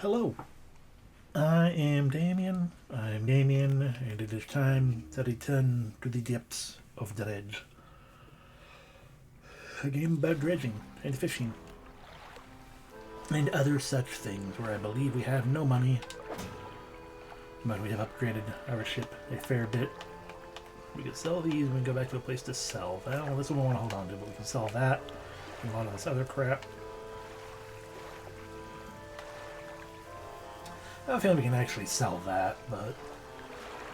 Hello, I am Damien. I'm Damien, and it is time to return to the depths of Dredge. A game about dredging and fishing and other such things where I believe we have no money, but we have upgraded our ship a fair bit. We could sell these and we can go back to a place to sell. Well, this one we want to hold on to, but we can sell that and a lot of this other crap. I don't feel like we can actually sell that, but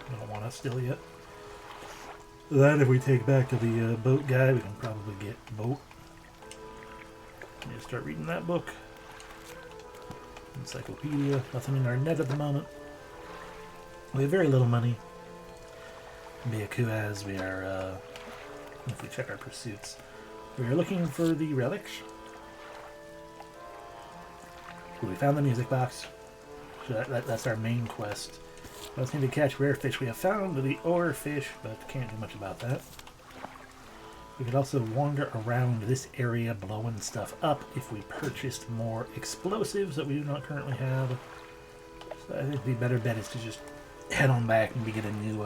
I don't want to steal yet. That if we take back to the boat guy, we can probably get boat. Just start reading that book. Encyclopedia. Nothing in our net at the moment. We have very little money. Be a coup as we are, if we check our pursuits, we are looking for the relics. We found the music box. So that's our main quest. Let's need to catch rare fish. We have found the ore fish, but can't do much about that. We could also wander around this area blowing stuff up if we purchased more explosives that we do not currently have. So I think the better bet is to just head on back and we get a new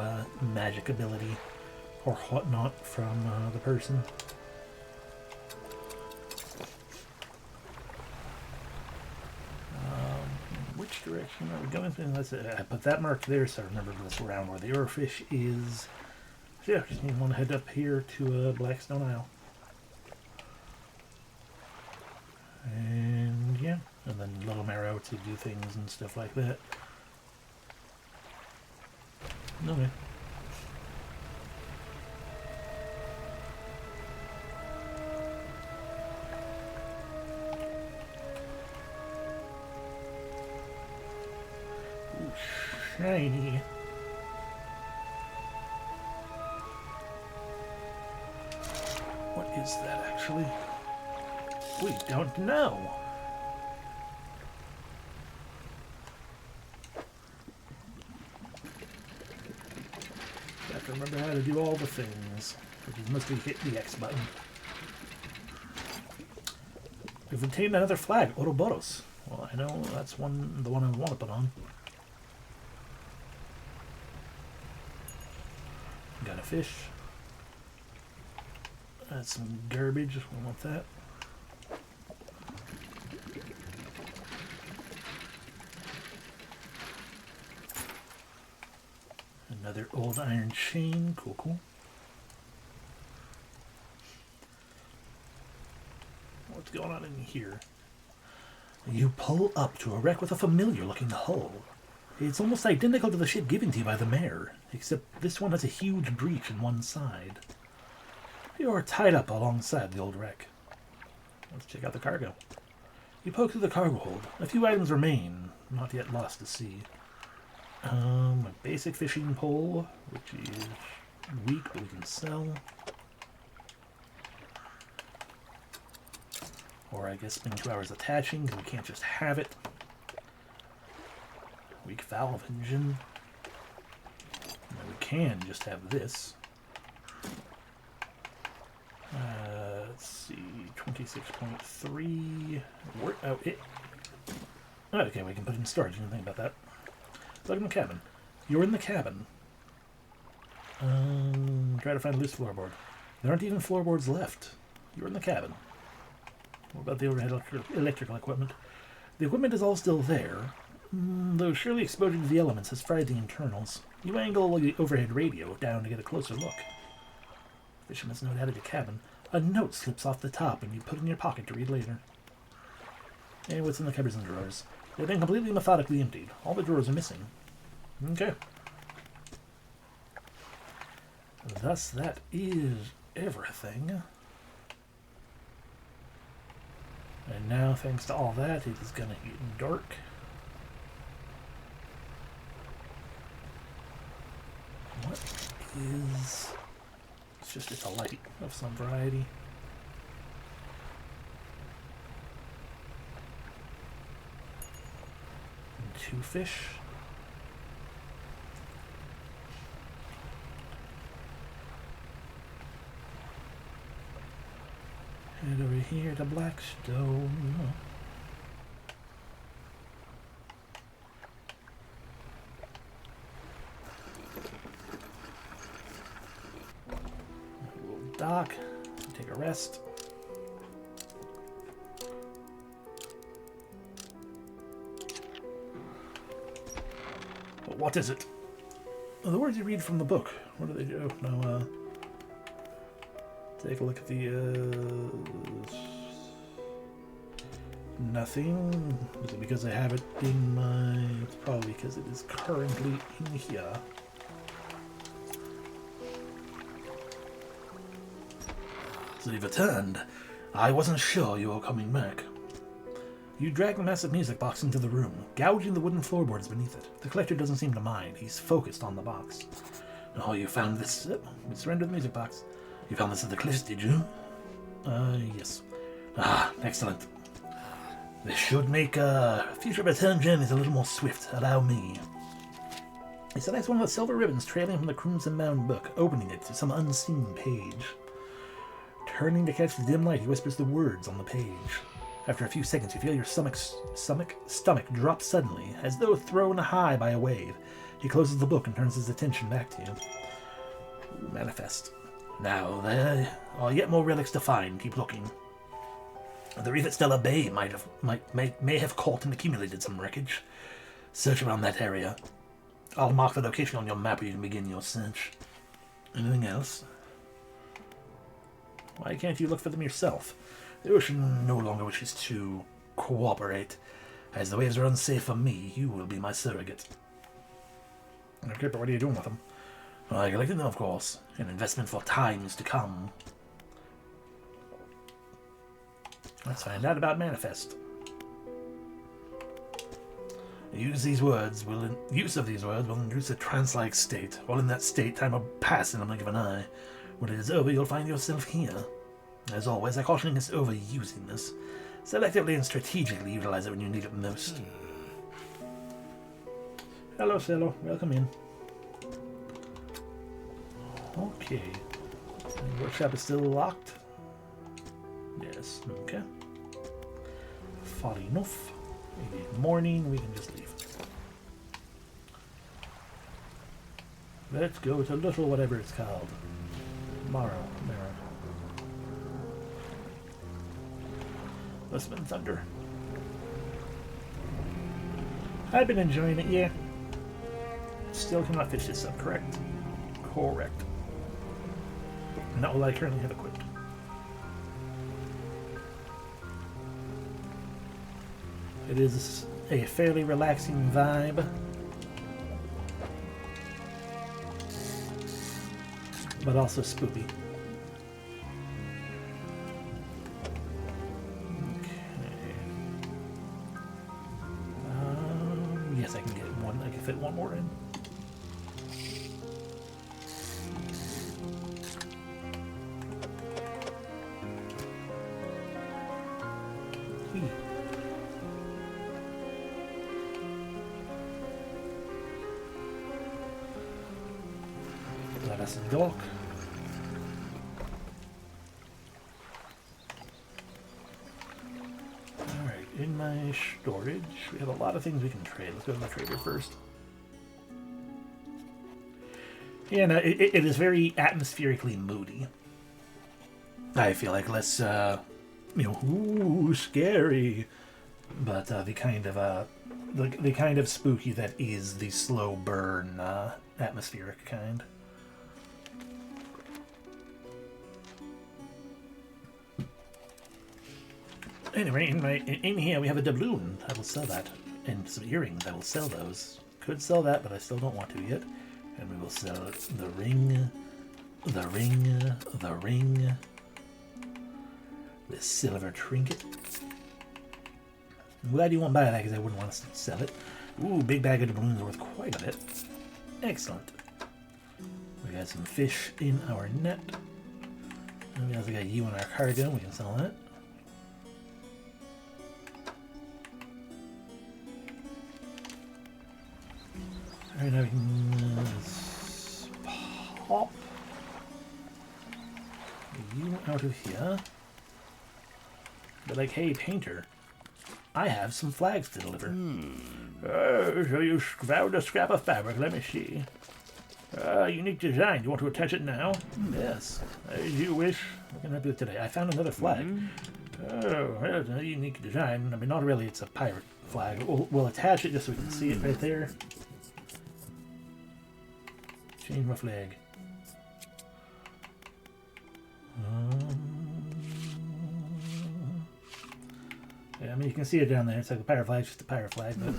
magic ability or whatnot from the person. Which direction are we going? I put that mark there so I remember this around where the ore fish is. So yeah, just want to head up here to Blackstone Isle. And yeah, and then Little Marrow to do things and stuff like that. Okay. Ooh, shiny. What is that actually? We don't know. I have to remember how to do all the things, which is mostly hit the X button. We've obtained another flag, Ouroboros. Well, I know that's the one I want to put on. Got a fish. That's some garbage. We want that. Another old iron chain. Cool, cool. What's going on in here? You pull up to a wreck with a familiar-looking hull. It's almost identical to the ship given to you by the mayor, except this one has a huge breach in one side. You are tied up alongside the old wreck. Let's check out the cargo. You poke through the cargo hold. A few items remain, not yet lost to sea. A basic fishing pole, which is weak, but we can sell. Or I guess spend 2 hours attaching, because we can't just have it. Weak valve engine. Now we can just have this. Let's see, 26.3. Okay, we can put it in storage. Didn't think about that. Look in the cabin. You're in the cabin. Try to find a loose floorboard. There aren't even floorboards left. You're in the cabin. What about the overhead electrical equipment? The equipment is all still there, though surely exposure to the elements has fried the internals. You angle the overhead radio down to get a closer look. Fisherman's note added to cabin. A note slips off the top and you put it in your pocket to read later. And what's in the cupboards and drawers? They've been completely methodically emptied. All the drawers are missing. Okay. Thus, that is everything. And now, thanks to all that, it is going to get dark. What is... It's just a light of some variety. And 2 fish. Head over here to Blackstone. dock. Take a rest. What is it? Oh, the words you read from the book. What do they do? No, take a look at the, nothing. Is it because I have it in my... It's probably because it is currently in here. So you've returned. I wasn't sure you were coming back. You drag the massive music box into the room, gouging the wooden floorboards beneath it. The collector doesn't seem to mind. He's focused on the box. Oh, you found this... we surrendered the music box. You found this at the cliffs, did you? Yes. Ah, excellent. This should make future return journeys a little more swift. Allow me. He selects one of the silver ribbons trailing from the Crimson Mound book, opening it to some unseen page. Turning to catch the dim light, he whispers the words on the page. After a few seconds, you feel your stomach drop suddenly, as though thrown high by a wave. He closes the book and turns his attention back to you. Manifest. Now, there are yet more relics to find. Keep looking. The reef at Stella Bay may have caught and accumulated some wreckage. Search around that area. I'll mark the location on your map where you can begin your search. Anything else? Why can't you look for them yourself? The ocean no longer wishes to cooperate. As the waves are unsafe for me, you will be my surrogate. Okay, but what are you doing with them? Well, I collected them, of course. An investment for times to come. Let's find out about Manifest. Use of these words will induce a trance-like state. While in that state, time will pass in a blink of an eye. When it is over, you'll find yourself here. As always, I caution against overusing this. Selectively and strategically utilize it when you need it most. Hello, Cello. Welcome in. Okay. The workshop is still locked? Yes, okay. Far enough. Maybe morning, we can just leave. Let's go to Little whatever it's called. Marrow. Listen, Thunder. I've been enjoying it, yeah. Still cannot fish this up, correct? Correct. Not what I currently have equipped. It is a fairly relaxing vibe. But also spooky. Yes, I can get one. I can fit one more in. Let us dock. In my storage, we have a lot of things we can trade. Let's go to the trader first. Yeah, no, it is very atmospherically moody. I feel like less, ooh, scary, but the kind of spooky that is the slow burn, atmospheric kind. Anyway, in here we have a doubloon. I will sell that. And some earrings. I will sell those. Could sell that, but I still don't want to yet. And we will sell the ring, the silver trinket. I'm glad you won't buy that because I wouldn't want to sell it. Ooh, big bag of doubloons worth quite a bit. Excellent. We got some fish in our net. And we also got you in our cargo. We can sell that. Alright, now we can pop you out of here. But like, hey, painter, I have some flags to deliver. Oh, so you found a scrap of fabric. Let me see. Unique design. You want to attach it now? Yes. As you wish. What can I do today? I found another flag. Oh, well, it's a unique design. I mean, not really. It's a pirate flag. We'll attach it just so we can see it right there. Change my flag. Yeah, I mean, you can see it down there. It's like a pirate flag, just a pirate flag. But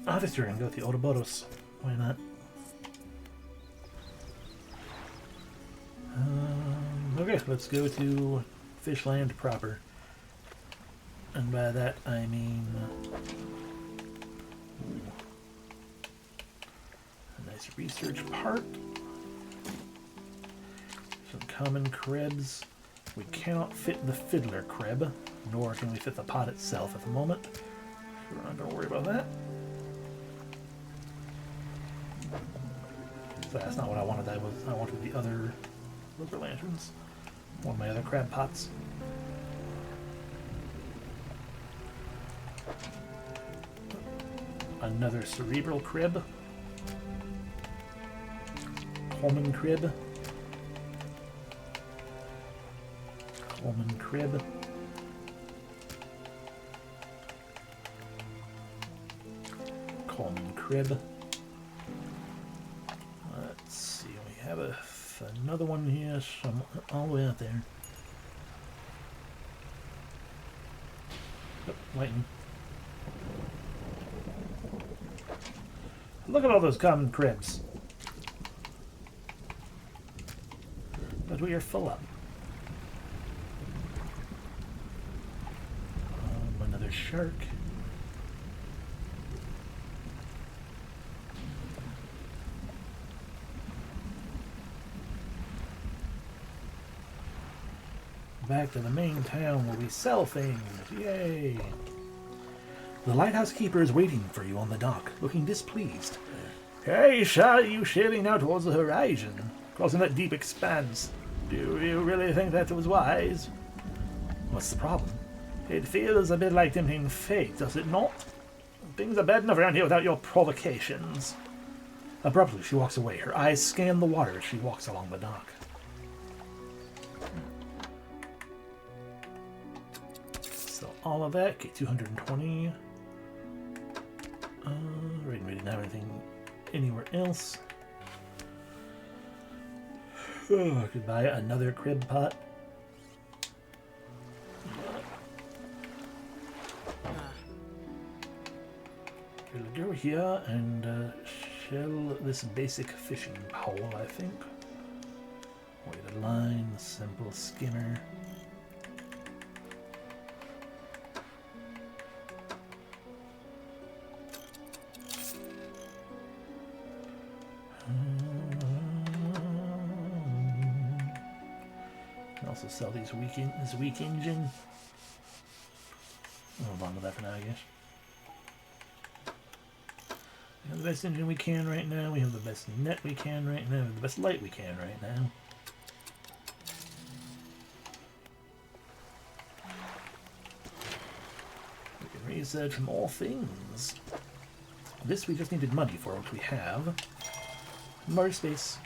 obviously, we're going to go with the Ouroboros. Why not? Okay, let's go to Fishland proper. And by that, I mean... a nice research part. Some common krebs. We cannot fit the fiddler crab, nor can we fit the pot itself at the moment. So we're not going to worry about that. So that's not what I wanted. I wanted the other rubber lanterns. One of my other crab pots. Another cerebral crib. Coleman crib. Coleman crib. Coleman crib. Let's see, we have another one here, all the way out there. Oh, lightning. Look at all those common cribs. But we are full up. Another shark. Back to the main town where we sell things. Yay! The lighthouse keeper is waiting for you on the dock, looking displeased. Hey, saw you sailing out towards the horizon, crossing that deep expanse. Do you really think that was wise? What's the problem? It feels a bit like tempting fate, does it not? Things are bad enough around here without your provocations. Abruptly, she walks away. Her eyes scan the water as she walks along the dock. So all of that, get 220. We didn't have anything anywhere else. Oh, I could buy another crib pot. We'll go here and shell this basic fishing pole, I think. Weighted line, simple skimmer. Can also sell this weak engine. I'll move on to that for now, I guess. We have the best engine we can right now. We have the best net we can right now. The best light we can right now. We can research more things. This we just needed money for, which we have. More space.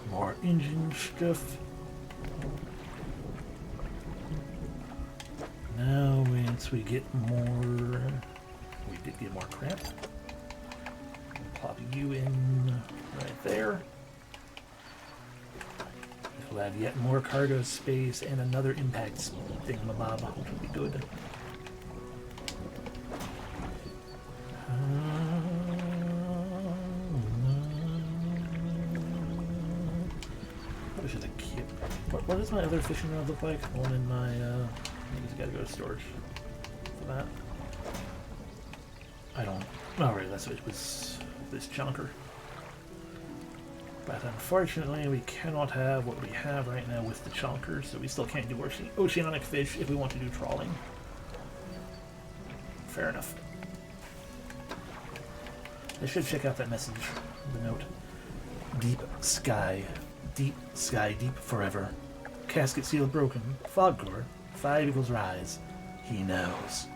More engine stuff. Now, once we get more, we did get more crap. Pop you in right there. We'll have yet more cargo space and another impact thingamabob, which would be good. Probably should have kept. What does my other fishing rod look like? One in my. I just gotta go to storage for that. I don't. Oh, right, that's what it was. This chunker. But unfortunately, we cannot have what we have right now with the chunker, so we still can't do oceanic fish if we want to do trawling. Fair enough. I should check out that message, the note. Deep sky. Deep sky, deep forever. Casket seal broken. Fog core. 5 equals rise. He knows.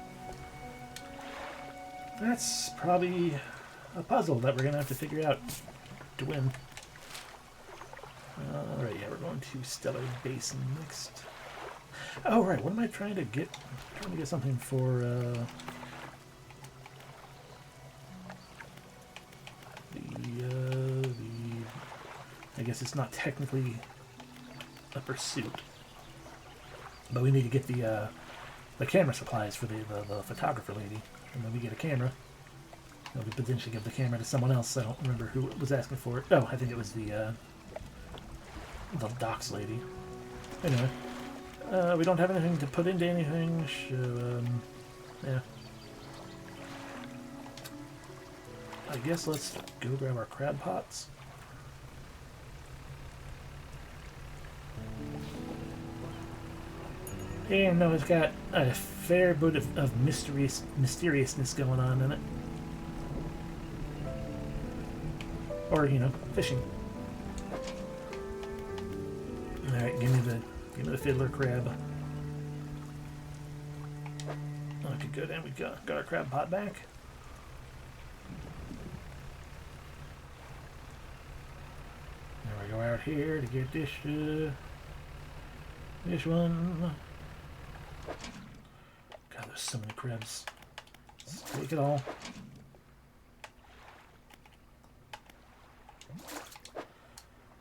That's probably a puzzle that we're going to have to figure out to win. Alright, yeah, we're going to Stellar Basin next. Oh, right, what am I trying to get? I'm trying to get something for, I guess it's not technically a pursuit. But we need to get the camera supplies for the photographer lady. And when we get a camera, we potentially give the camera to someone else. I don't remember who was asking for it. Oh, I think it was the docks lady. Anyway, we don't have anything to put into anything, so, yeah. I guess let's go grab our crab pots. And no, it's got a fair bit of mysteriousness going on in it. Or, you know, fishing. Alright, give me the fiddler crab. Okay, good, and we got our crab pot back. Now we go out here to get this one. God, there's so many crabs. Let's take it all.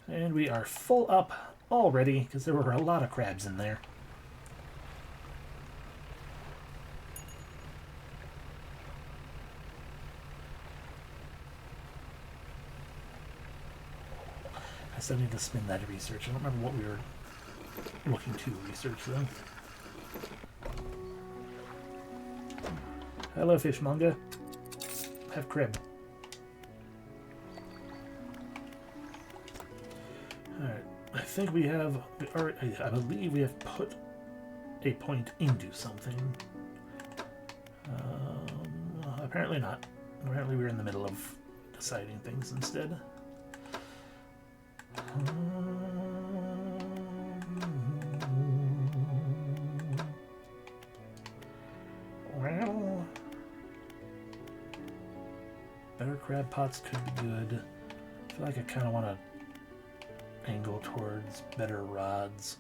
And we are full up already because there were a lot of crabs in there. I still need to spin that research. I don't remember what we were looking to research though. Hello, fishmonger. Have crib. Alright, I think we have, I believe we have put a point into something. Apparently not. Apparently we're in the middle of deciding things instead. Well, better crab pots could be good. I feel like I kind of want to angle towards better rods.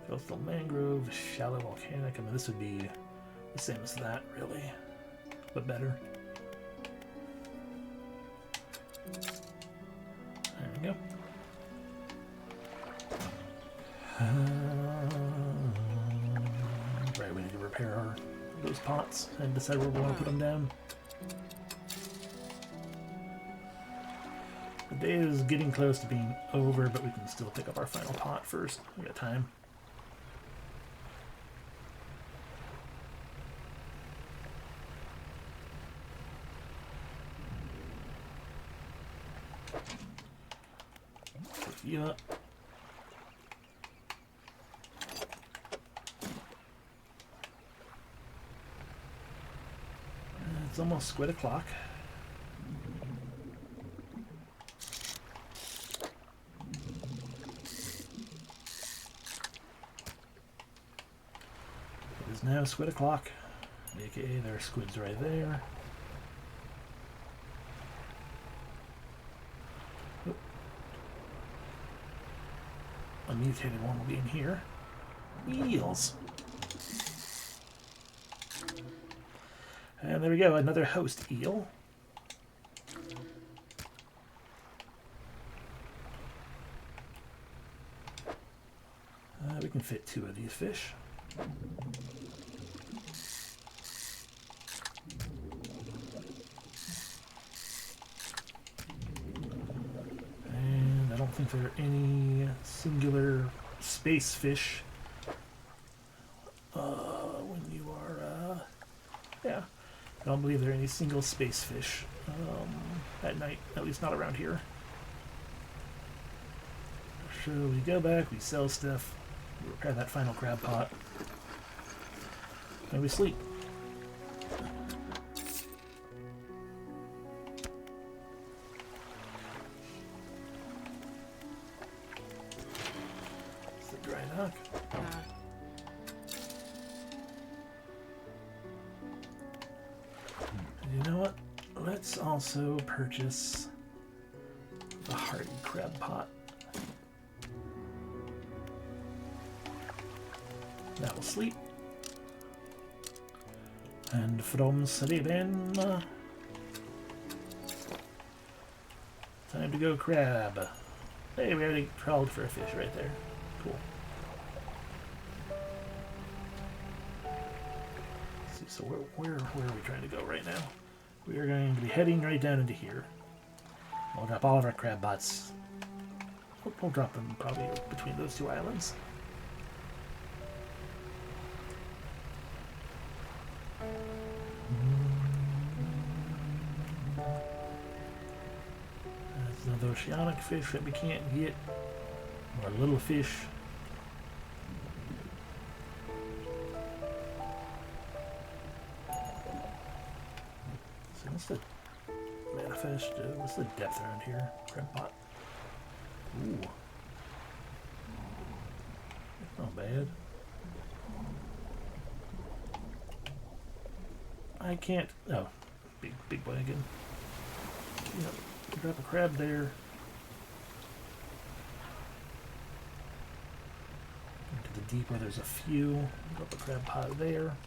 Coastal mangrove, shallow volcanic. I mean, this would be the same as that, really, but better. There we go. Right, we need to repair those pots and decide where we want to put them down. The day is getting close to being over, but we can still pick up our final pot first. We got time. Pick you up. It's almost squid o'clock. It is now squid o'clock, aka there are squids right there. Oop. A mutated one will be in here. Eels. And there we go, another host eel. We can fit 2 of these fish. And I don't think there are any singular space fish when you are, yeah. I don't believe there are any single space fish at night, at least not around here. So we go back, we sell stuff, we repair that final crab pot, and we sleep. You know what? Let's also purchase the hardy crab pot. That will sleep. And from sleeping, time to go crab. Hey, we already trawled for a fish right there. Cool. Let's see, so where are we trying to go right now? We are going to be heading right down into here. We'll drop all of our crab bots. We'll drop them probably between those two islands. There's another oceanic fish that we can't get. Or little fish. So what's the manifest? What's the depth around here? Crab pot. Ooh. That's not bad. I can't. Oh, big boy again. Yep. Drop a crab there. Into the deep where there's a few. Drop a crab pot there.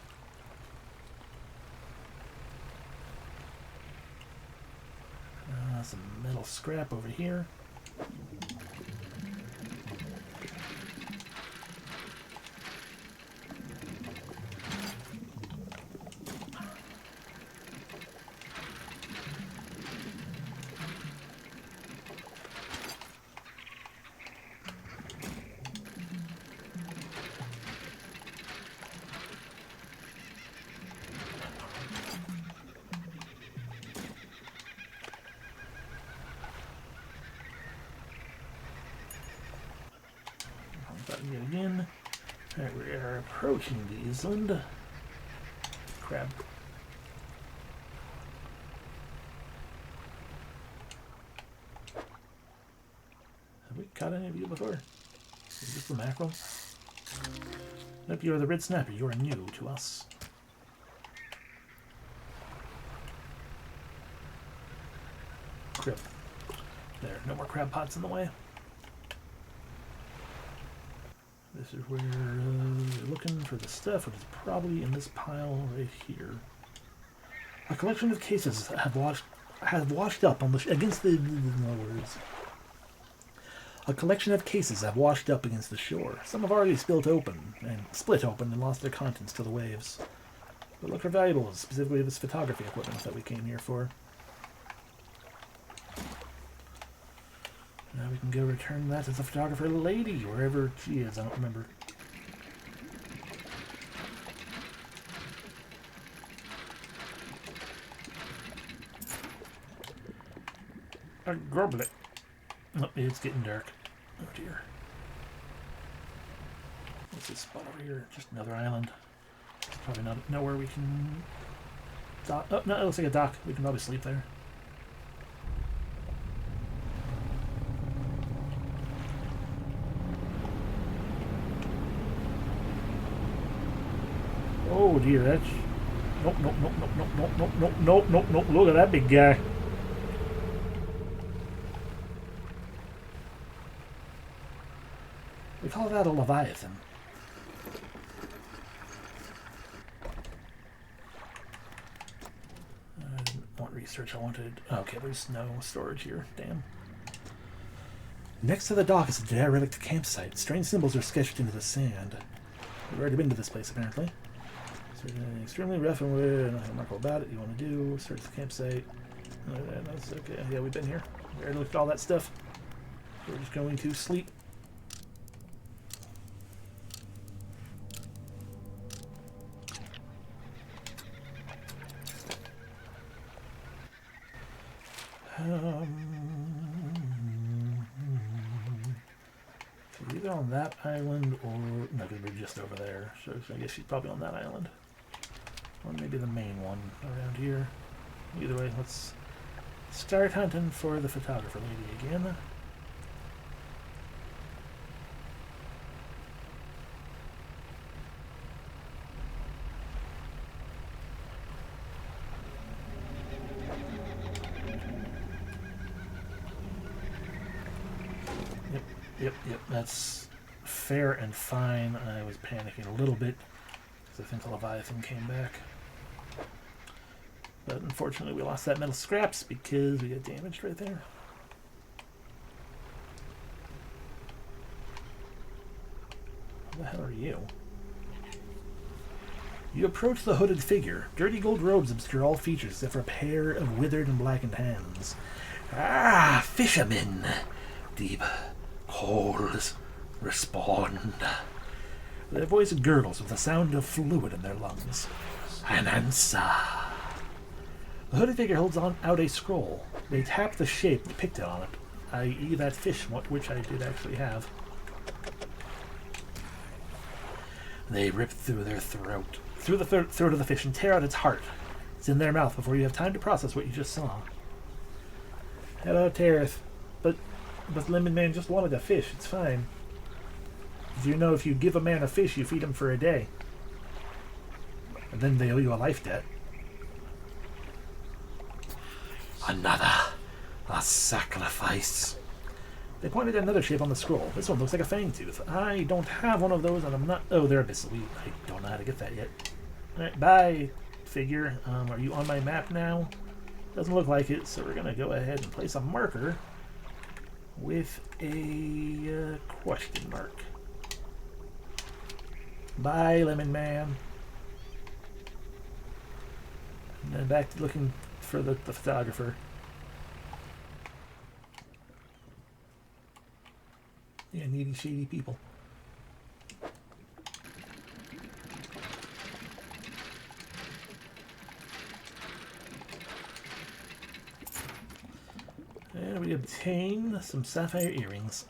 Some metal scrap over here. Button yet again. Alright, we are approaching the island. Crab. Have we caught any of you before? Is this the mackerel? Nope, you are the red snapper. You are new to us. Crib. There, no more crab pots in the way. This is where you're looking for the stuff, which is probably in this pile right here. A collection of cases have washed up on the against the words. A collection of cases have washed up against the shore. Some have already split open and lost their contents to the waves. But look for valuables, specifically this photography equipment that we came here for. Now we can go return that to the photographer lady, wherever she is. I don't remember. A goblet. Oh, it's getting dark. Oh dear. What's this spot over here? Just another island. Probably not nowhere we can dock. Oh no, it looks like a dock. We can probably sleep there. Oh dear, that's nope. Look at that big guy. We call that a Leviathan. I didn't want research, I wanted... Okay, there's no storage here. Damn. Next to the dock is a derelict campsite. Strange symbols are sketched into the sand. We've already been to this place, apparently. It's extremely rough and weird. Nothing remarkable about it. You want to do? Search the campsite. That's okay. Yeah, we've been here. We already looked at all that stuff. We're just going to sleep. Either on that island or no, because we're just over there. So I guess she's probably on that island, or maybe the main one around here. Either way, let's start hunting for the photographer lady again. Yep, that's fair and fine. I was panicking a little bit because I think the Leviathan came back. But unfortunately we lost that metal scraps because we got damaged right there. Who the hell are you? You approach the hooded figure. Dirty gold robes obscure all features except for a pair of withered and blackened hands. Ah, fishermen! Deep holes respond. Their voice gurgles with the sound of fluid in their lungs. An answer. The hooded figure holds out a scroll. They tap the shape depicted on it, i.e. that fish, which I did actually have. They rip through their throat. Through the throat of the fish and tear out its heart. It's in their mouth before you have time to process what you just saw. Hello, Tareth. But Lemon Man just wanted a fish. It's fine. Did you know if you give a man a fish, you feed him for a day? And then they owe you a life debt. Another. A sacrifice. They pointed at another shape on the scroll. This one looks like a fang tooth. I don't have one of those, and I'm not... Oh, they're abyssal. I don't know how to get that yet. Alright, bye, figure. Are you on my map now? Doesn't look like it, so we're going to go ahead and place a marker with a question mark. Bye, Lemon Man. And then back to looking for the photographer. Yeah, needy, shady people. And we obtain some sapphire earrings.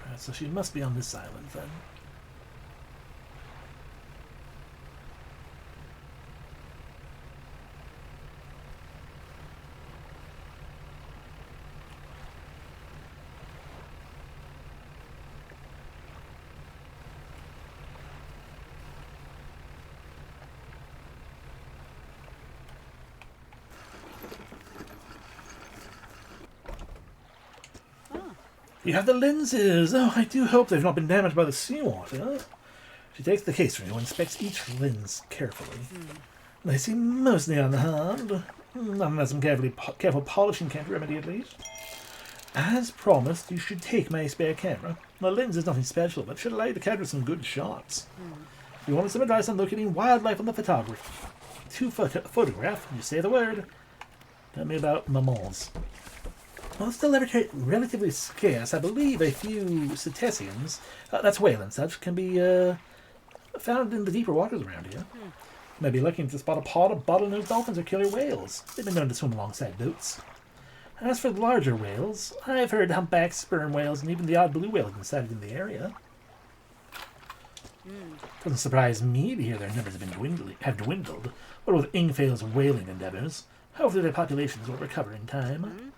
Alright, so she must be on this island then. You have the lenses! Oh, I do hope they've not been damaged by the seawater. She takes the case from you and inspects each lens carefully. They seem mostly unharmed. Unless some careful polishing can't remedy at least. As promised, you should take my spare camera. The lens is nothing special, but should allow you to capture some good shots. If you wanted some advice on locating wildlife on the photograph, photograph, you say the word. Tell me about mammals. While still relatively scarce, I believe a few cetaceans, that's whale and such, can be found in the deeper waters around here. You may be lucky to spot a pod of bottlenose dolphins or killer whales. They've been known to swim alongside boats. As for the larger whales, I've heard humpbacks, sperm whales, and even the odd blue whale have been sighted in the area. Doesn't surprise me to hear their numbers have dwindled, what with Ingfale's whaling endeavors. Hopefully their populations will recover in time.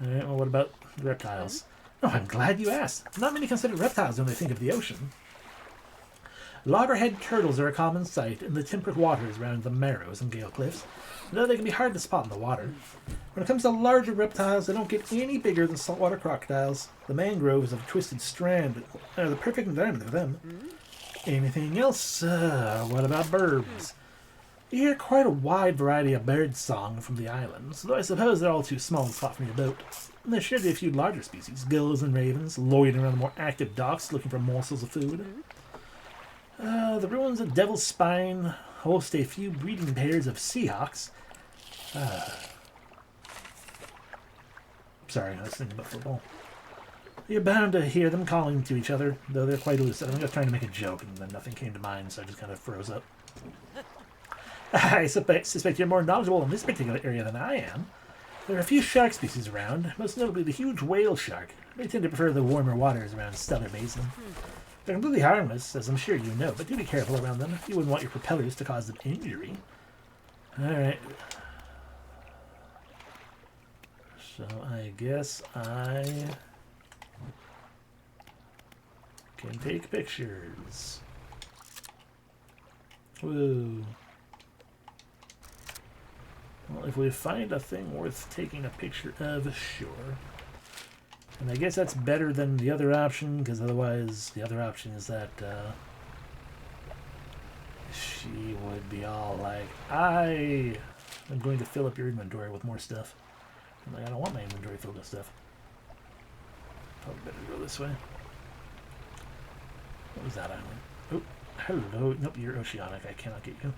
Alright, well, what about the reptiles? Oh, I'm glad you asked. Not many consider reptiles when they think of the ocean. Loggerhead turtles are a common sight in the temperate waters around the Marrows and Gale Cliffs, though they can be hard to spot in the water. When it comes to larger reptiles, they don't get any bigger than saltwater crocodiles. The mangroves of Twisted Strand are the perfect environment for them. Anything else? What about birds? You hear quite a wide variety of bird song from the islands, though I suppose they're all too small to spot from your boat. There should be a few larger species, gulls and ravens, loitering around the more active docks looking for morsels of food. The ruins of Devil's Spine host a few breeding pairs of seahawks. Sorry, I was thinking about football. You're bound to hear them calling to each other, though they're quite elusive. I'm just trying to make a joke, and then nothing came to mind, so I just kind of froze up. I suspect you're more knowledgeable in this particular area than I am. There are a few shark species around, most notably the huge whale shark. They tend to prefer the warmer waters around Stellar Basin. They're completely harmless, as I'm sure you know, but do be careful around them. You wouldn't want your propellers to cause them injury. Alright. So I guess I can take pictures. Whoa. Well, if we find a thing worth taking a picture of, sure. And I guess that's better than the other option, because otherwise the other option is that she would be all like, I'm going to fill up your inventory with more stuff. I'm like, I don't want my inventory filled with stuff. Probably better go this way. What was that island? Oh, hello. Nope, you're oceanic. I cannot get you.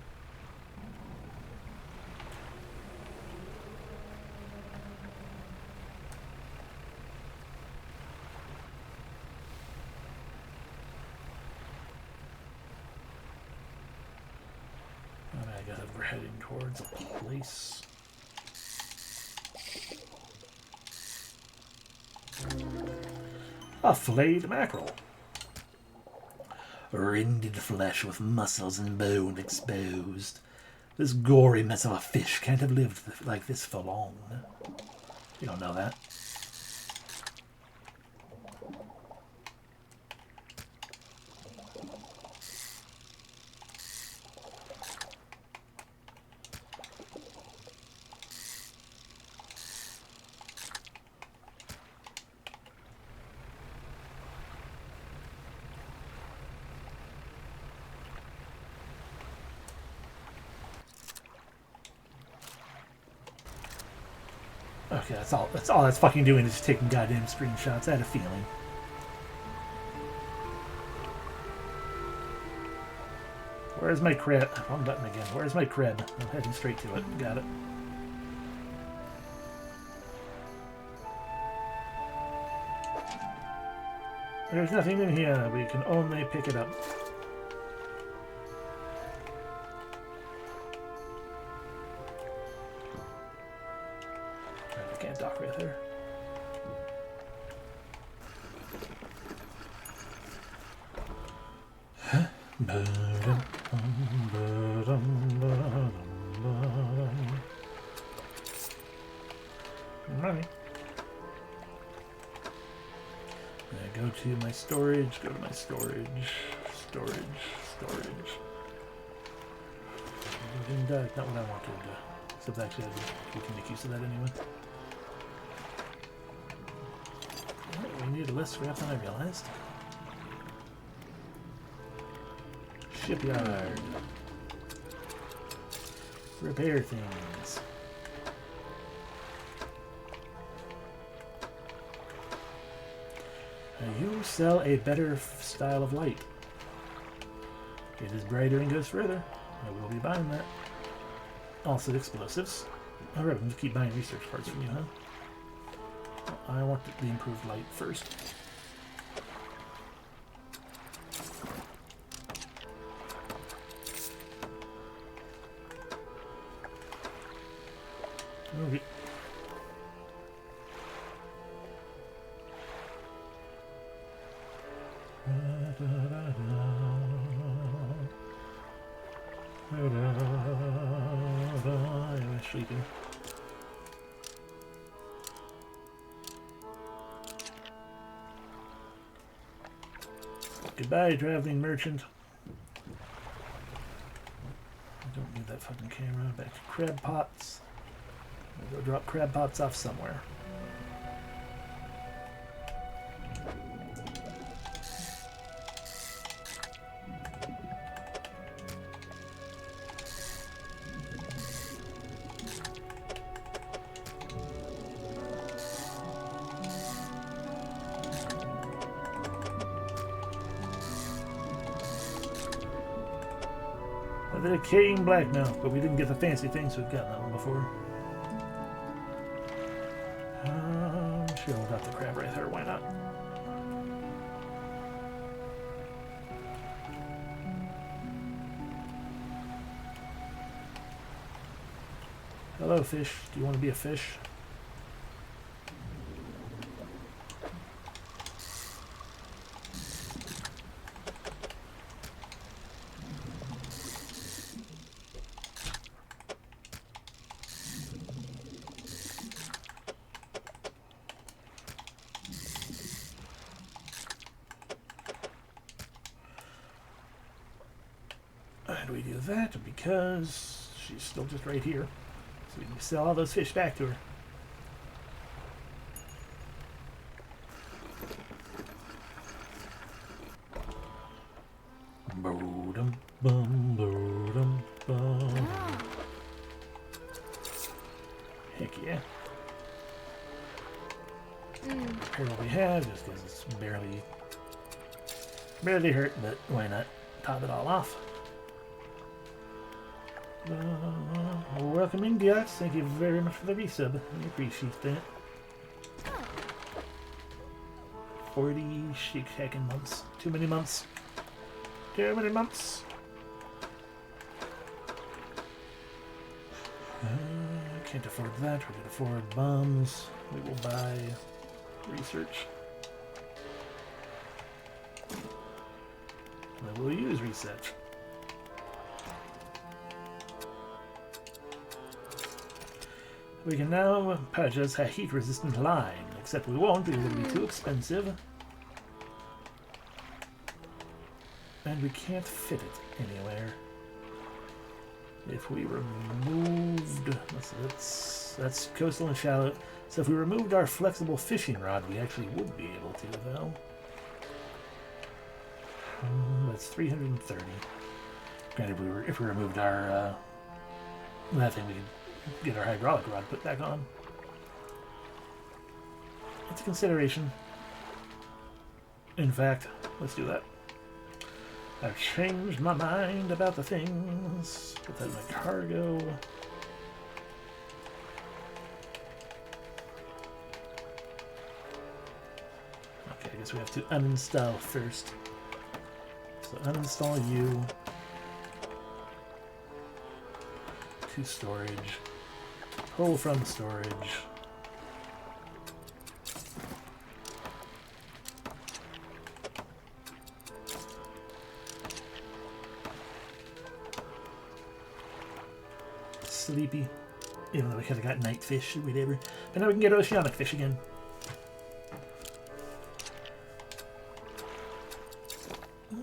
I guess we're heading towards a place. A flayed mackerel. Rended flesh with muscles and bone exposed. This gory mess of a fish can't have lived like this for long. You don't know that. Okay, that's all that's fucking doing is just taking goddamn screenshots. I had a feeling. Where's my crab? Wrong button again. Where's my crab? I'm heading straight to it. Got it. There's nothing in here. We can only pick it up. I can't dock right there. Money. Go to my storage, go to my storage. Not what I wanted to do. Except actually, we can make use of that anyway. Right, we need less scrap than I realized. Shipyard. Repair things. You sell a better style of light. It is brighter and goes further. I will be buying that. Also explosives. Alright, I'm going to keep buying research parts from you, huh? I want the improved light first. Okay. I'm sleeping. Goodbye, traveling merchant. I don't need that fucking camera. Back to crab pots. I'll go drop crab pots off somewhere. The decaying black now, but we didn't get the fancy things we've gotten that one before. Sure, we'll drop the crab right there. Why not? Hello, fish. Do you want to be a fish? And we do that because she's still just right here. So we can sell all those fish back to her. Bo-dum, bum, bo-dum, bum. Heck yeah. Repair what we have, just because it's barely hurt, but why not top it all off? Welcome in, Diax. Thank you very much for the resub. I appreciate that. 40 shake hacking months. Too many months. Too many months. Can't afford that. We can afford bombs. We will buy research. We will use research. We can now purchase a heat-resistant line, except we won't because it'll be too expensive. And we can't fit it anywhere. If we removed... That's coastal and shallow. So if we removed our flexible fishing rod, we actually would be able to, though. That's 330. Granted, if we removed our... that thing, we could get our hydraulic rod put back on. It's a consideration. In fact, let's do that. I've changed my mind about the things. Put that in my cargo. Okay, I guess we have to uninstall first. So uninstall you. To storage. Pull from storage. Sleepy. Even though we could have got night fish or whatever. But now we can get oceanic fish again.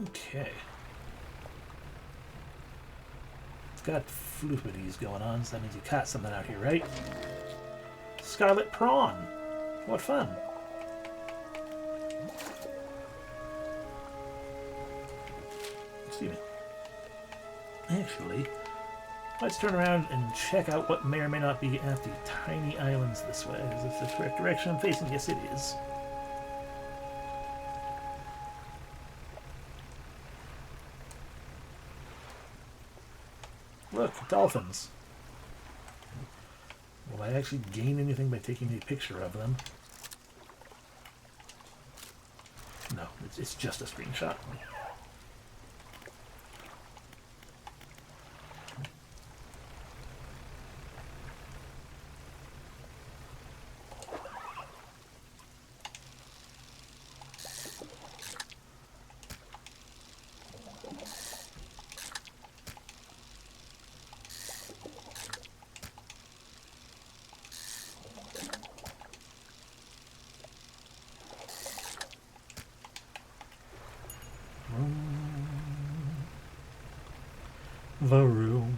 Okay. It's got floopities going on, so that means you caught something out here, right? Scarlet prawn! What fun! Excuse me. Actually, let's turn around and check out what may or may not be at the tiny islands this way. Is this the correct direction I'm facing? Yes, it is. Look, dolphins. Will I actually gain anything by taking a picture of them? No, it's just a screenshot. The room.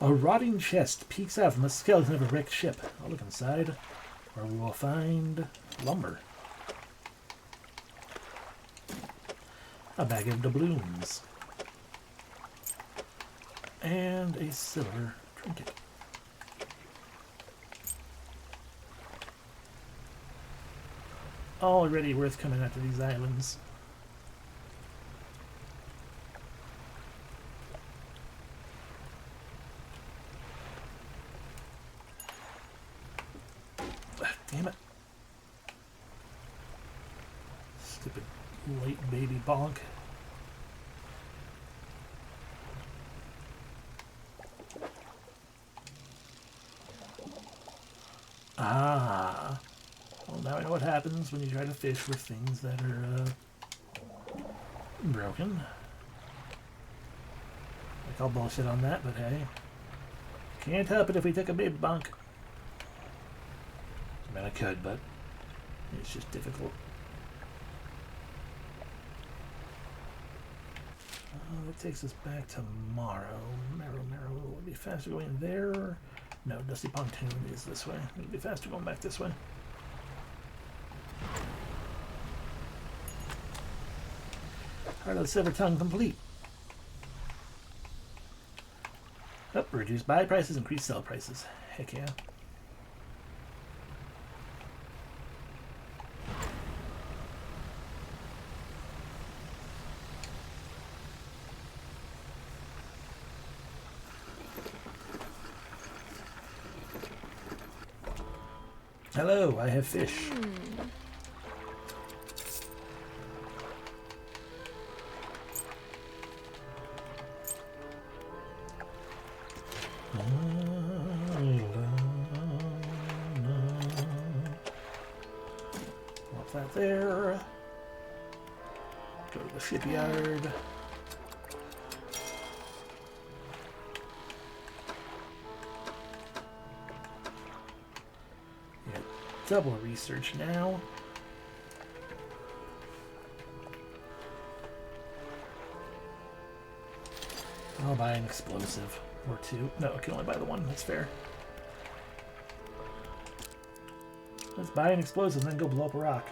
A rotting chest peeks out from the skeleton of a wrecked ship. I'll look inside, where we will find lumber. A bag of doubloons. And a silver trinket. Already worth coming out to these islands. Ah, damn it. Stupid late baby bonk. Ah, well now I know what happens when you try to fish with things that are broken. I call bullshit on that, but hey, can't help it if we took a big bunk. I mean, I could, but it's just difficult. That takes us back tomorrow. Marrow. Would be faster going there. No, Dusty Pontoon is this way. It would be faster going back this way. Heart of the Silver Tongue complete. Oh, reduce buy prices, increase sell prices. Heck yeah. Hello, I have fish. Drop that there. Go to the shipyard. Double research now. I'll buy an explosive or two. No, I can only buy the one. That's fair. Let's buy an explosive and then go blow up a rock.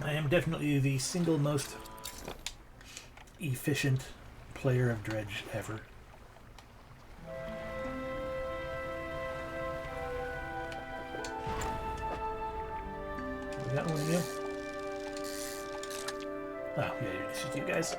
I am definitely the single most efficient player of Dredge ever. We got one new? Oh, yeah, it's just you guys.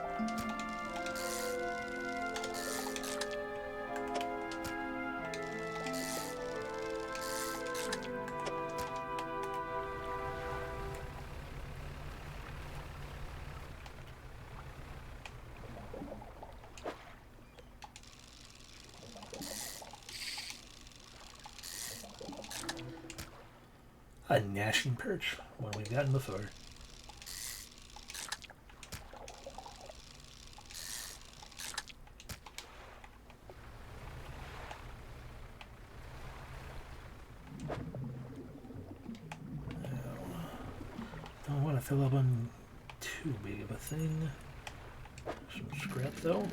A gnashing perch, one we've gotten before. Don't want to fill up on too big of a thing. Some scrap though.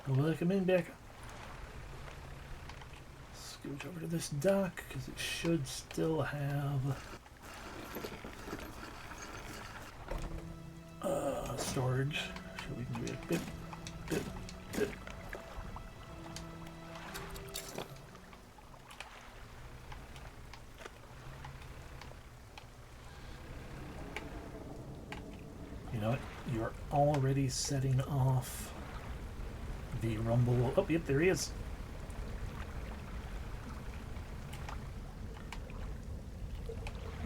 Will I come in back? Scooch over to this dock because it should still have storage. So we can do a bit. You know what? You're already setting off the rumble. Oh, yep, there he is.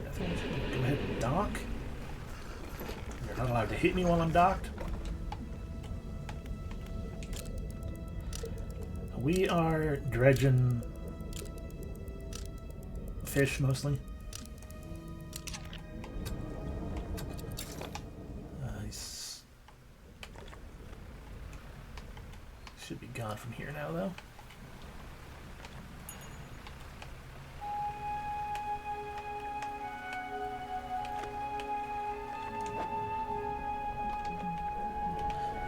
Yeah, I think we should go ahead and dock. You're not allowed to hit me while I'm docked. We are dredging fish mostly. Should be gone from here now, though.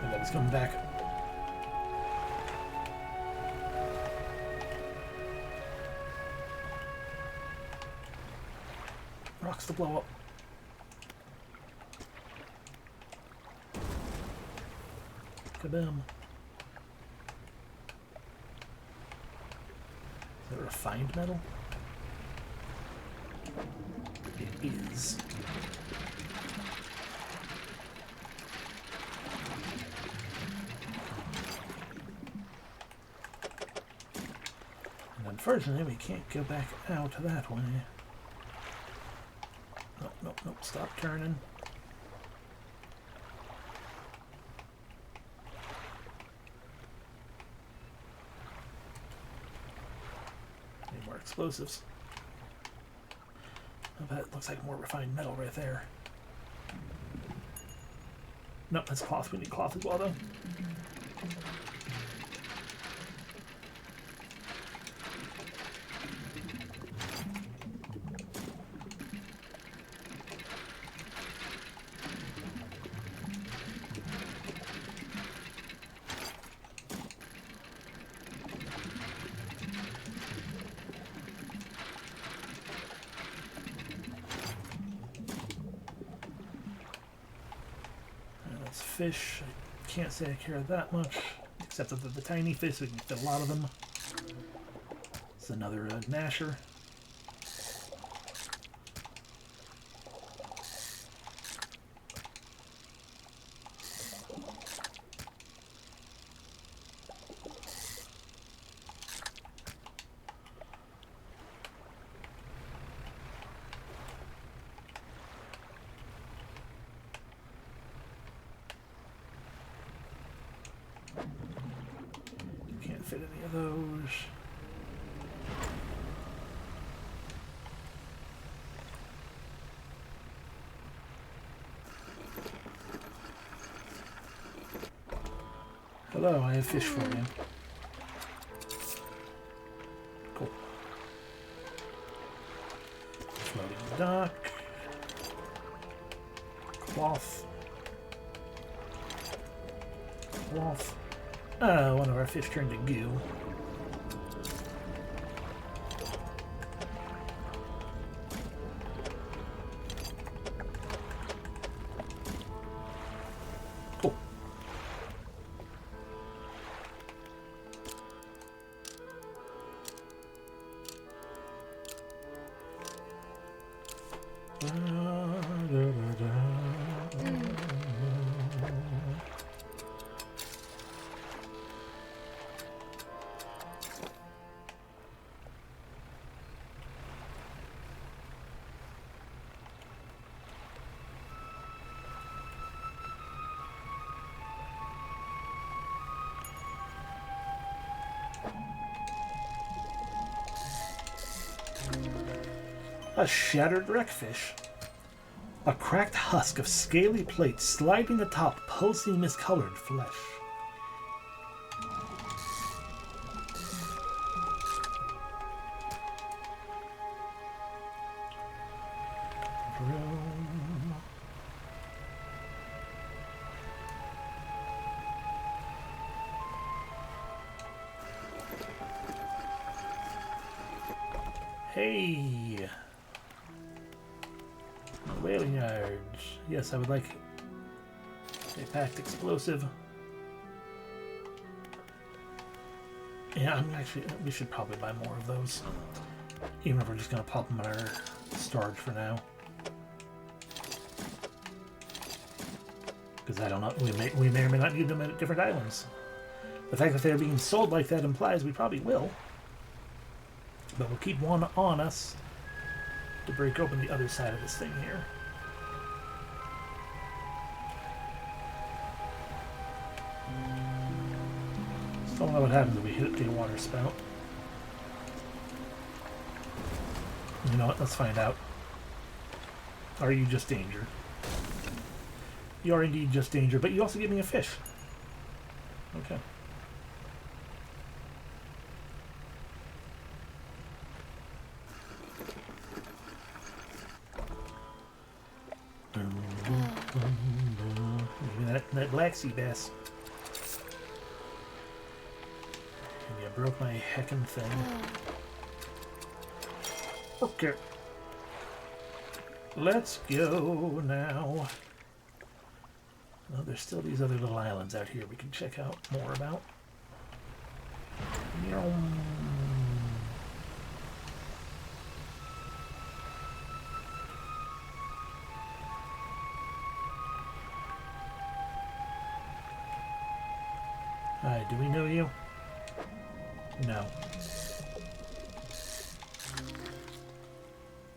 Oh, he's coming back. Rocks to blow up. Kabam. Is that refined metal? It is. And Unfortunately, we can't go back out that way. Nope, nope, nope. Stop turning. Need more explosives. Oh, that looks like more refined metal right there. Nope, that's cloth. We need cloth as well, though. Fish. I can't say I care that much, except that the tiny fish, we can fit a lot of them. It's another gnasher. Can't fit any of those. Hello, I have fish for you. Cool. Floating dock. Cloth. Cloth. One of our fish turned to goo. Cool. A shattered wreckfish. A cracked husk of scaly plates sliding atop pulsing miscolored flesh. Hey! Whaling yards. Yes, I would like a packed explosive. Yeah, we should probably buy more of those. Even if we're just going to pop them in our storage for now. Because I don't know, we may or may not need them at different islands. The fact that they're being sold like that implies we probably will. But we'll keep one on us to break open the other side of this thing here. Still don't know what happens if we hit the water spout. You know what? Let's find out. Are you just danger? You are indeed just danger, but you also give me a fish. Okay. That black sea bass. And you broke my heckin' thing. Okay. Let's go now. Well, there's still these other little islands out here we can check out more about. Hi, do we know you? No.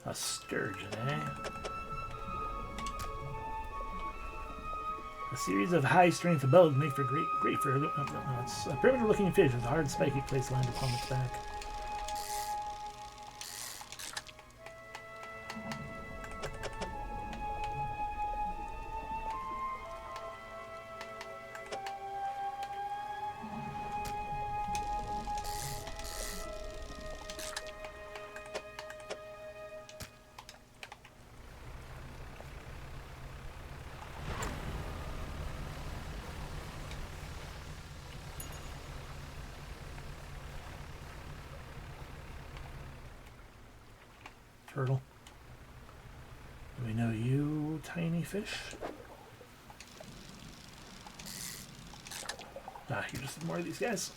A sturgeon, eh? A series of high-strength bones make for great for. No, it's a primitive-looking fish with a hard, spiky place landed upon its back. Turtle. Do we know you, tiny fish? Ah, you're just more of these guys.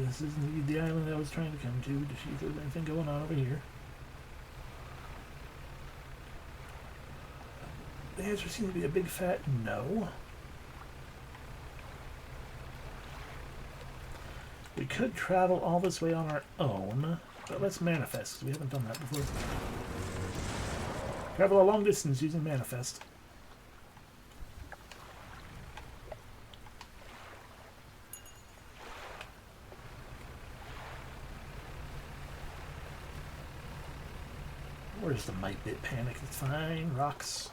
This isn't the island I was trying to come to. Did she see if there's anything going on over here? The answer seems to be a big fat no. We could travel all this way on our own, but let's manifest, because we haven't done that before. Travel a long distance using manifest. Where's the might bit panic? It's fine. Rocks.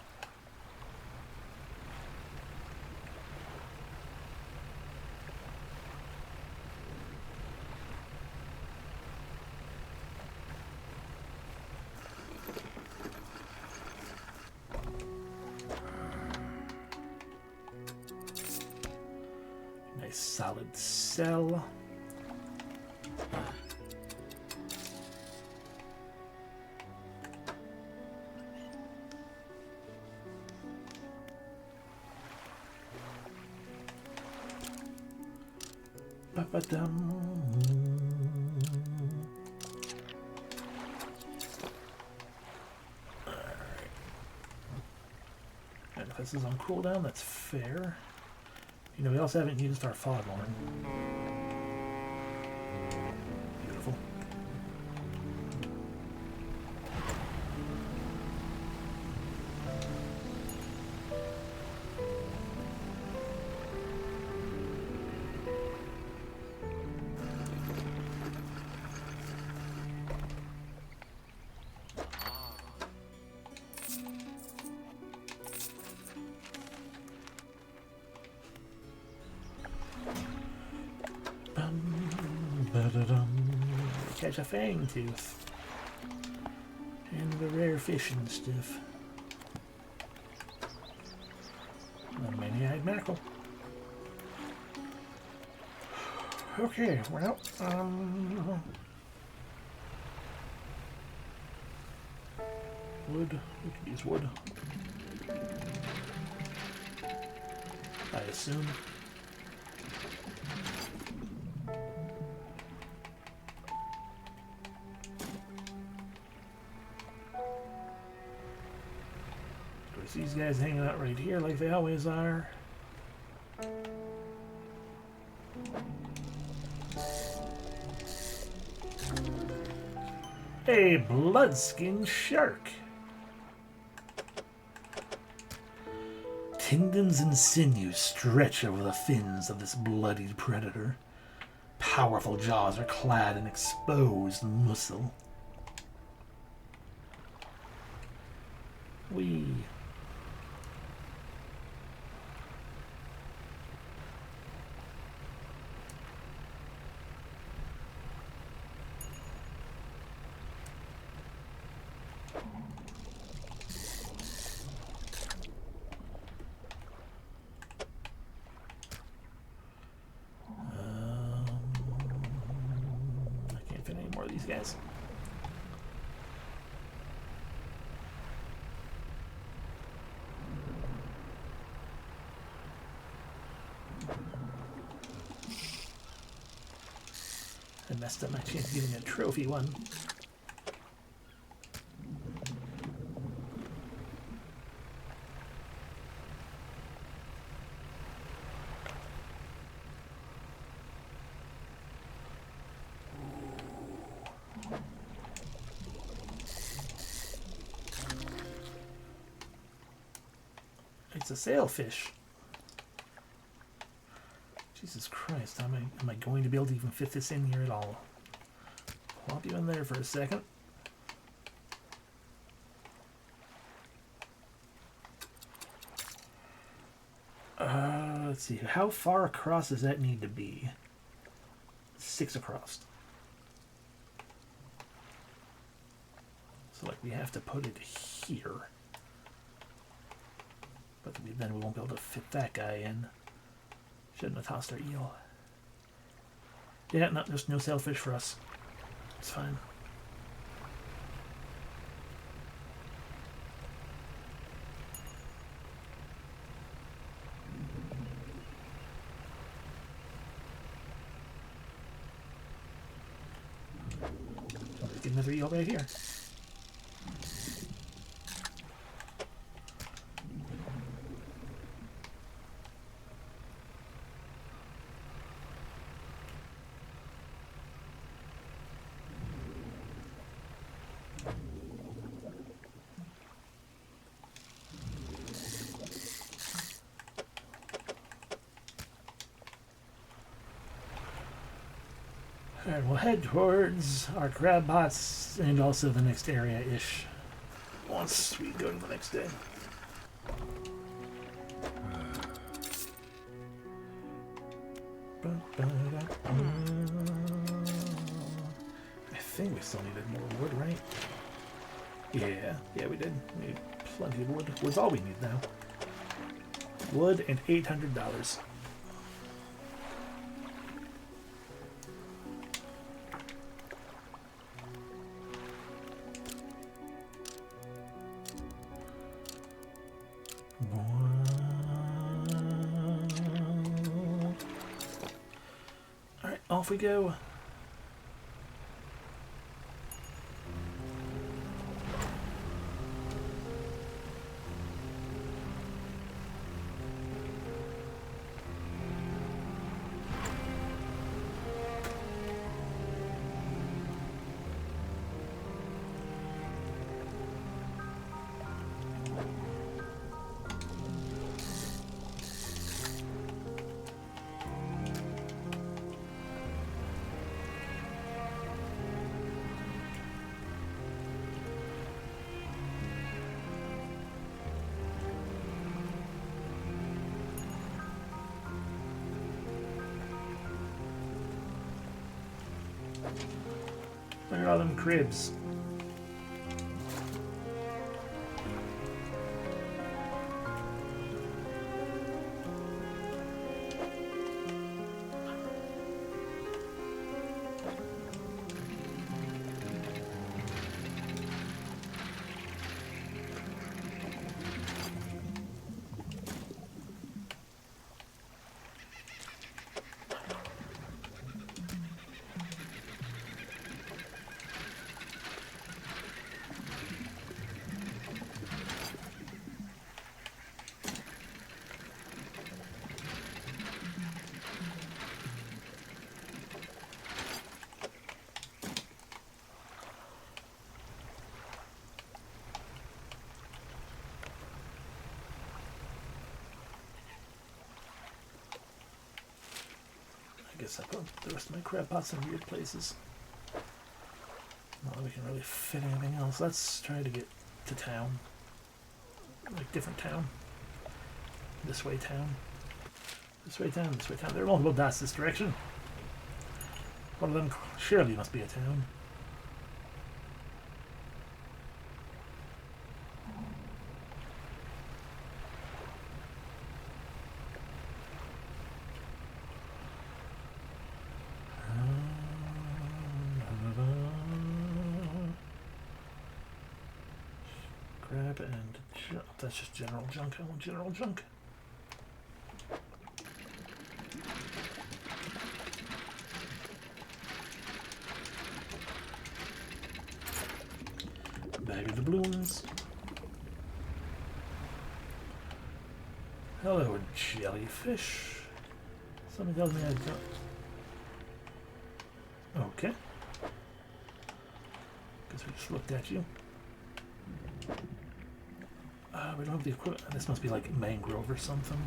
Nice solid cell. And if this is on cooldown, that's fair. You know, we also haven't used our foghorn. Beautiful. Catch a fang tooth and the rare fish and stuff. A many-eyed mackerel. Okay, well, wood. We could use wood. I assume. These guys hanging out right here like they always are. A bloodskin shark. Tendons and sinews stretch over the fins of this bloodied predator. Powerful jaws are clad in exposed muscle. Wee. These guys. messed up my chance of getting a trophy one. It's a sailfish. Jesus Christ, am I going to be able to even fit this in here at all? Plop you in there for a second. Let's see, how far across does that need to be? 6 across. So like we have to put it here. But then we won't be able to fit that guy in. Shouldn't have tossed our eel. Yeah, no, there's no sailfish for us. It's fine. Let's get another eel right here. Alright, we'll head towards our crab pots and also the next area-ish once we go to the next day. I think we still needed more wood, right? Yeah, we did. We need plenty of wood. Wood's all we need now. Wood and $800. Alright, off we go. Look at all them cribs. I guess I put the rest of my crab pots in weird places. Not that we can really fit anything else. Let's try to get to town. Like different town. This way town. This way town, this way town. There are multiple dots this direction. One of them surely must be a town. Grab and jump. That's just general junk. I want general junk. Bag of doubloons. Hello, jellyfish. Something tells me I don't. Okay. Guess we just looked at you. We don't have the equipment. This must be like mangrove or something.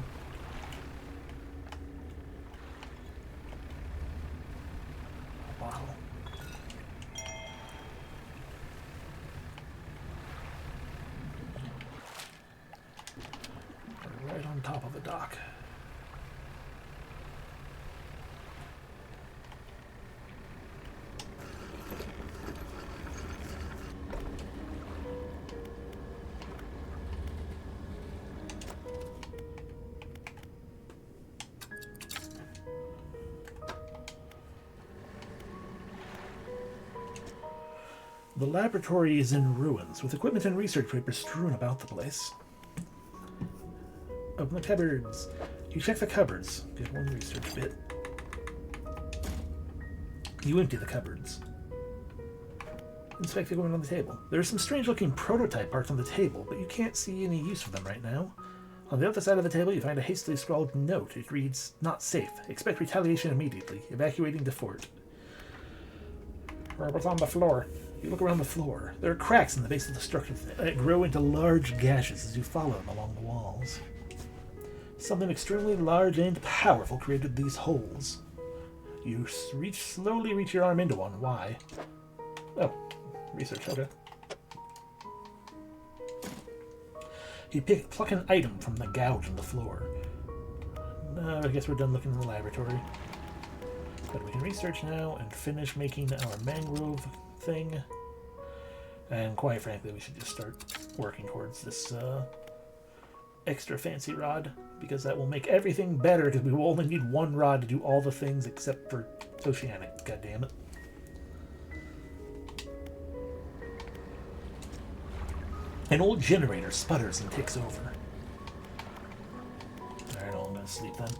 Wow. We're right on top of the dock. The laboratory is in ruins, with equipment and research papers strewn about the place. Open the cupboards. You check the cupboards. Get one research bit. You empty the cupboards. Inspect the equipment on the table. There are some strange-looking prototype parts on the table, but you can't see any use for them right now. On the other side of the table, you find a hastily scrawled note. It reads, "Not safe. Expect retaliation immediately. Evacuating the fort." What's on the floor? You look around the floor. There are cracks in the base of the structure that grow into large gashes as you follow them along the walls. Something extremely large and powerful created these holes. You slowly reach your arm into one. Why? Oh, research. Okay. You pluck an item from the gouge in the floor. No, I guess we're done looking in the laboratory. But we can research now and finish making our mangrove thing. And quite frankly, we should just start working towards this extra fancy rod, because that will make everything better, because we will only need one rod to do all the things except for oceanic. God damn it. An old generator sputters and takes over. Alright, I'm gonna sleep then.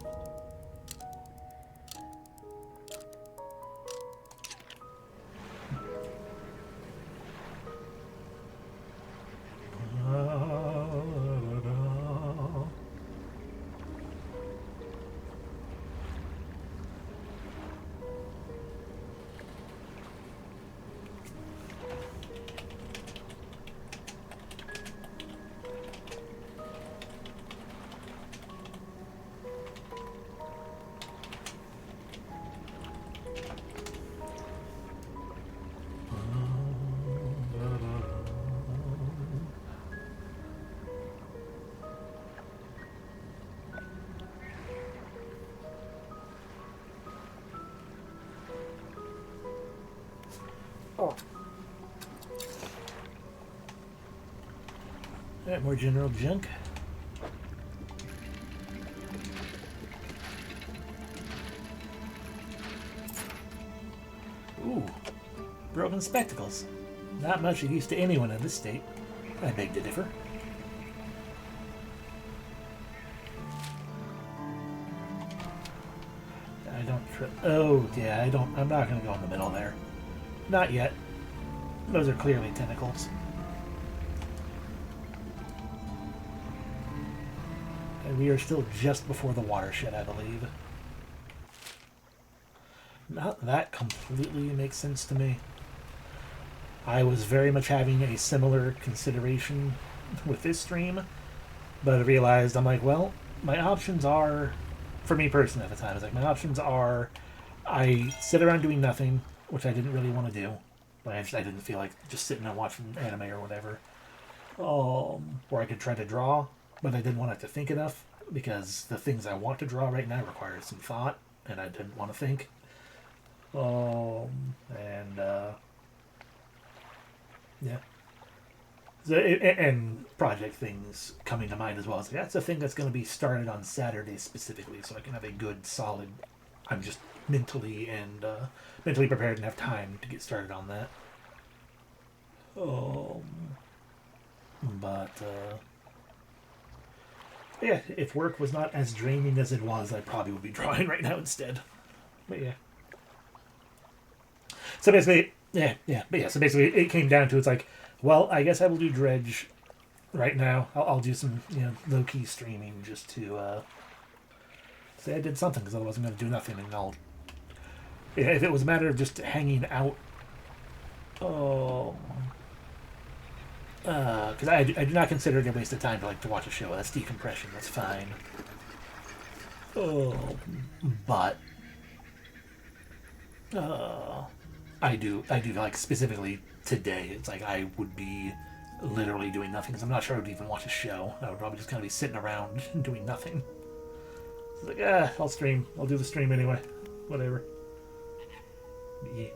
Oh. Alright, more general junk. Ooh, broken spectacles. Not much use to anyone in this state. I beg to differ. I don't oh, yeah, I'm not gonna go in the middle there. Not yet. Those are clearly tentacles. And we are still just before the watershed, I believe. Not that completely makes sense to me. I was very much having a similar consideration with this stream, but I realized, I'm like, well, my options are, for me personally at the time, it's like my options are I sit around doing nothing, which I didn't really want to do. But I didn't feel like just sitting and watching anime or whatever. Or I could try to draw, but I didn't want to think enough, because the things I want to draw right now require some thought, and I didn't want to think. Yeah. So, and project things coming to mind as well. So that's a thing that's going to be started on Saturday specifically, so I can have a good, solid... I'm just mentally prepared and have time to get started on that. Yeah, if work was not as draining as it was, I probably would be drawing right now instead. But yeah. So basically, so basically it came down to, it's like, Well, I guess I will do Dredge right now. I'll do some low-key streaming just to say I did something, because otherwise I'm going to do nothing. And if it was a matter of just hanging out, because I do not consider it a waste of time to watch a show. That's decompression. That's fine. But I do like specifically today. It's like I would be literally doing nothing, because I'm not sure I would even watch a show. I would probably just kind of be sitting around doing nothing. It's like, I'll stream. I'll do the stream anyway. Whatever. Yeah.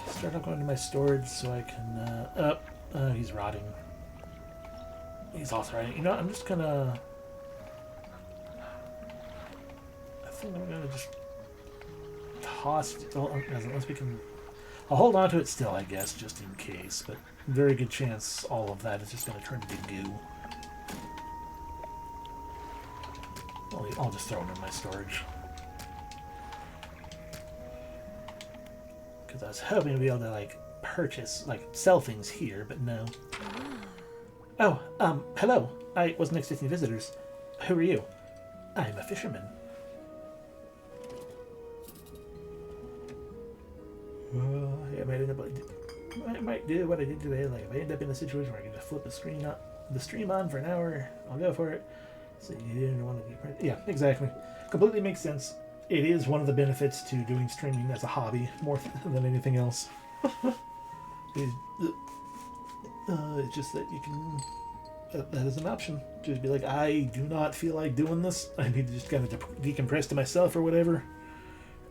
Start up going to my storage so I can. He's rotting. He's also rotting. You know, I'm just gonna. I think I'm gonna just toss. Unless we can. I'll hold on to it still, I guess, just in case. But very good chance all of that is just gonna turn into goo. I'll just throw it in my storage. Because I was hoping to be able to, sell things here, but no. Oh, hello. I wasn't expecting visitors. Who are you? I'm a fisherman. I might do what I did today. Like, if I end up in a situation where I can just flip the stream on for an hour, I'll go for it. So you didn't want to be... Yeah, exactly. Completely makes sense. It is one of the benefits to doing streaming as a hobby more than anything else. It's just that you can... that is an option. Just be like, I do not feel like doing this. I need to just kind of decompress to myself or whatever.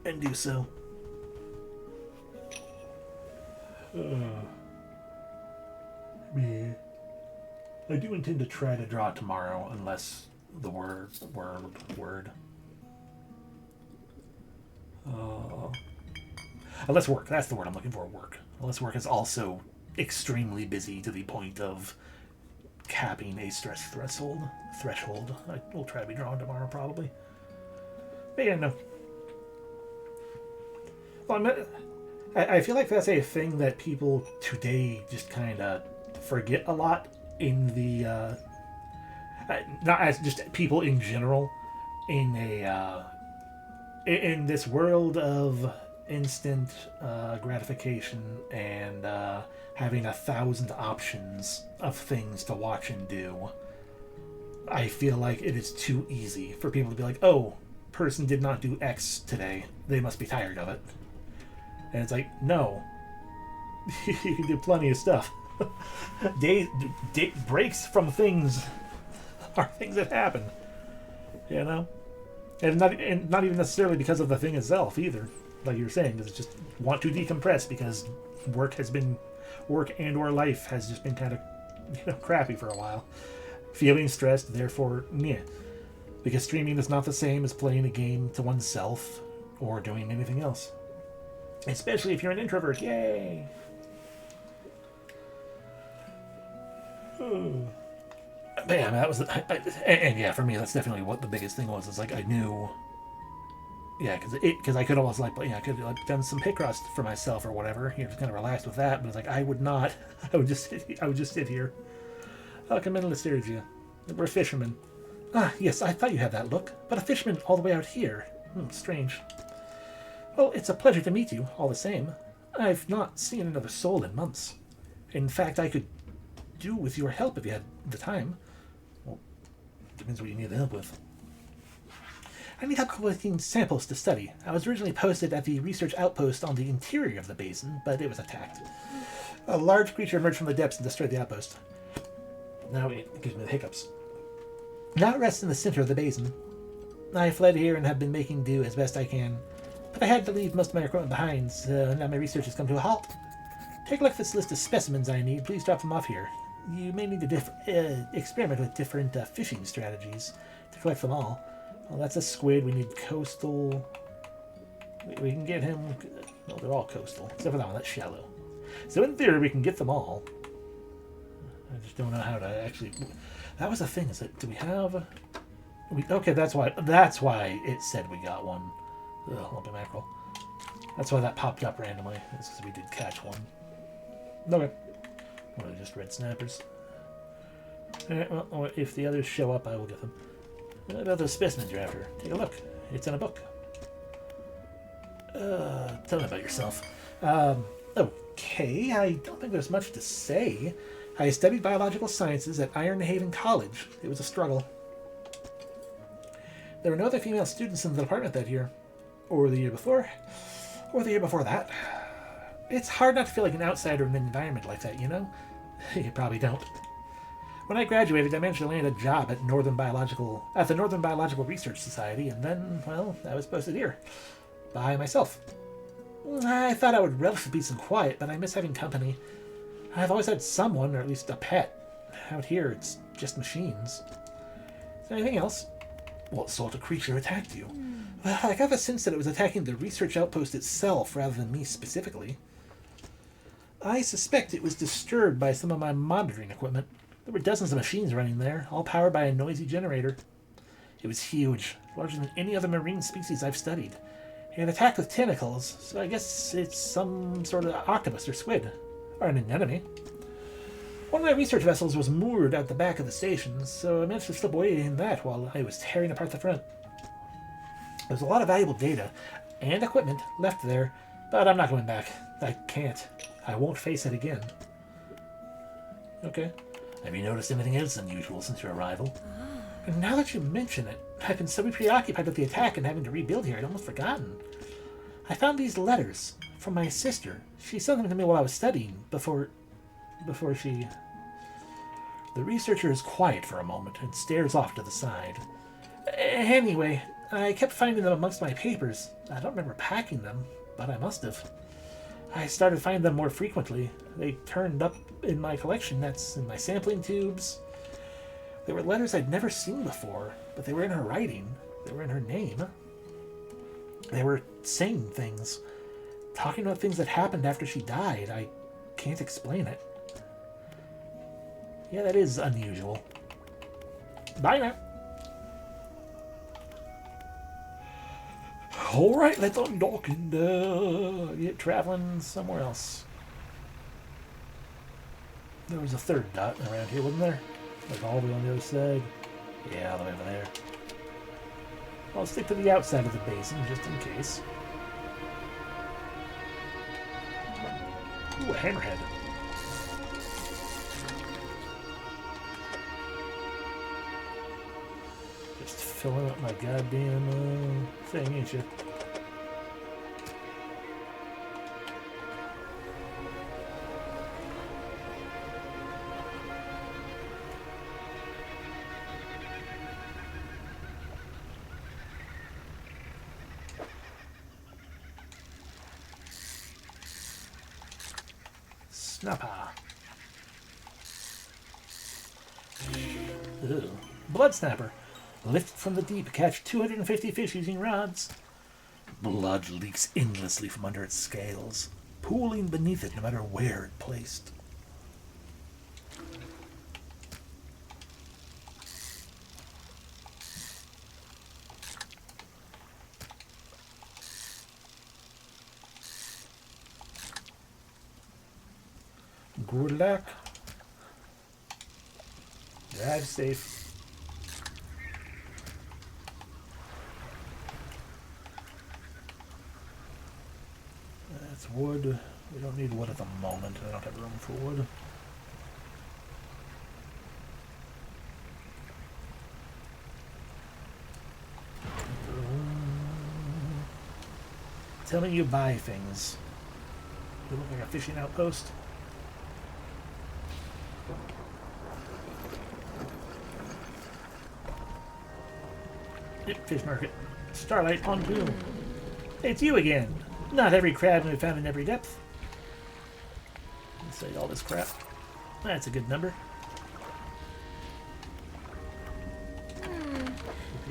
And do so. Man. I do intend to try to draw tomorrow, unless the word. Unless work. That's the word I'm looking for. Work. Unless work is also extremely busy to the point of capping a stress threshold. I will try to be drawing tomorrow, probably. But yeah, no. Well, I feel like that's a thing that people today just kind of forget a lot in the not as just people in general in this world of instant gratification and having 1,000 options of things to watch and do. I feel like it is too easy for people to be like, oh, person did not do X today, they must be tired of it. And it's like, no. You can do plenty of stuff. Day breaks from things are things that happen. You know? And not even necessarily because of the thing itself either. Like you were saying, it's just want to decompress because work and or life has just been kind of crappy for a while. Feeling stressed, therefore, yeah. Because streaming is not the same as playing a game to oneself or doing anything else. Especially if you're an introvert. Yay! But yeah, that was... and yeah, for me, that's definitely what the biggest thing was. It's like, I knew... Yeah, because I could almost, I could have done some Picross for myself or whatever. Just kind of relaxed with that. But it's like, I would not. I would just sit here. Come in, Listeria. We're fishermen. Ah, yes, I thought you had that look. But a fisherman all the way out here. Strange. Well, it's a pleasure to meet you, all the same. I've not seen another soul in months. In fact, I could do with your help if you had the time. Well, depends what you need the help with. I need help collecting samples to study. I was originally posted at the research outpost on the interior of the basin, but it was attacked. A large creature emerged from the depths and destroyed the outpost. Now it gives me the hiccups. Now it rests in the center of the basin. I fled here and have been making do as best I can. But I had to leave most of my equipment behind, so now my research has come to a halt. Take a look at this list of specimens I need. Please drop them off here. You may need to experiment with different fishing strategies to collect them all. Well, that's a squid. We need coastal. We can get him... No, they're all coastal. Except for that one. That's shallow. So in theory, we can get them all. I just don't know how to actually... That was the thing. Is that... Do we have... Okay, that's why it said we got one. Ugh, lumpy mackerel. That's why that popped up randomly. It's because we did catch one. Okay. Or they're just red snappers. Alright, well, if the others show up, I will get them. What about those specimens you're after? Take a look. It's in a book. Tell me about yourself. Okay, I don't think there's much to say. I studied biological sciences at Ironhaven College. It was a struggle. There were no other female students in the department that year. Or the year before. Or the year before that. It's hard not to feel like an outsider in an environment like that, you know? You probably don't. When I graduated, I managed to land a job at the Northern Biological Research Society, and then, well, I was posted here. By myself. I thought I would relish the peace and quiet, but I miss having company. I've always had someone, or at least a pet. Out here, it's just machines. Is there anything else? What sort of creature attacked you? Well, I got the sense that it was attacking the research outpost itself rather than me specifically. I suspect it was disturbed by some of my monitoring equipment. There were dozens of machines running there, all powered by a noisy generator. It was huge, larger than any other marine species I've studied. It attacked with tentacles, so I guess it's some sort of octopus or squid, or an anemone. One of my research vessels was moored at the back of the station, so I managed to slip away in that while I was tearing apart the front. There's a lot of valuable data and equipment left there, but I'm not going back. I can't. I won't face it again. Okay. Have you noticed anything else unusual since your arrival? And now that you mention it, I've been so preoccupied with the attack and having to rebuild here, I'd almost forgotten. I found these letters from my sister. She sent them to me while I was studying, before she... The researcher is quiet for a moment and stares off to the side. Anyway, I kept finding them amongst my papers. I don't remember packing them, but I must have. I started finding them more frequently. They turned up in my collection nets, in my sampling tubes. They were letters I'd never seen before, but they were in her writing. They were in her name. They were saying things, talking about things that happened after she died. I can't explain it. Yeah, that is unusual. Bye now. Alright, let's undock and get traveling somewhere else. There was a third dot around here, wasn't there? Like all the way on the other side. Yeah, all the way over there. I'll stick to the outside of the basin just in case. Ooh, a hammerhead. Just filling up my goddamn thing, ain't you? Snapper. Ew. Blood snapper. Lift from the deep. Catch 250 fish using rods. Blood leaks endlessly from under its scales, pooling beneath it no matter where it placed. Good luck. Drive safe. That's wood. We don't need wood at the moment. I don't have room for wood. Tell me you buy things. You look like a fishing outpost. Yep, fish market. Starlight pontoon. It's you again. Not every crab can be found in every depth. Let's say all this crap. That's a good number.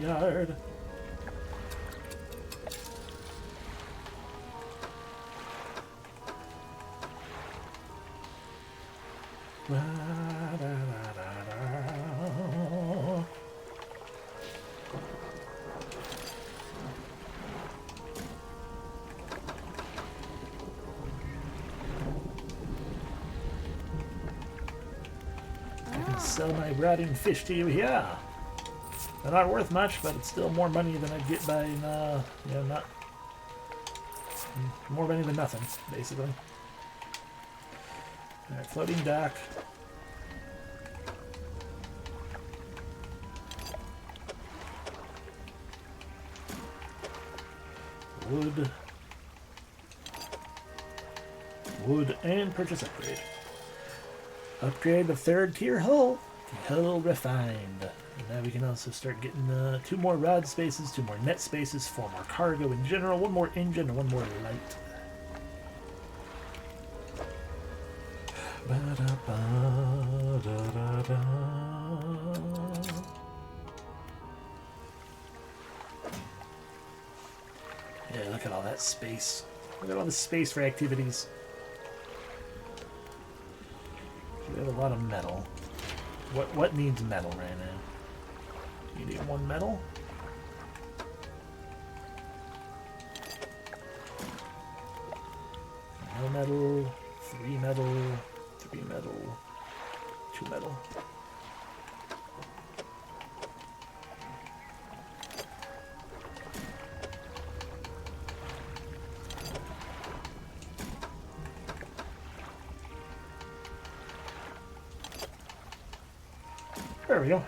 Yard. Sell my rotting fish to you here. They're not worth much, but it's still more money than I'd get by, not more money than nothing, basically. Alright, floating dock. Wood. Wood and purchase upgrade. Upgrade the 3rd tier hull to hull refined. And now we can also start getting 2 more rod spaces, 2 more net spaces, 4 more cargo in general, 1 more engine, and 1 more light. Yeah, look at all that space. Look at all the space for activities. We have a lot of metal. What needs metal right now? You need 1 metal? No metal, 3 metal, 3 metal, 2 metal. There we go.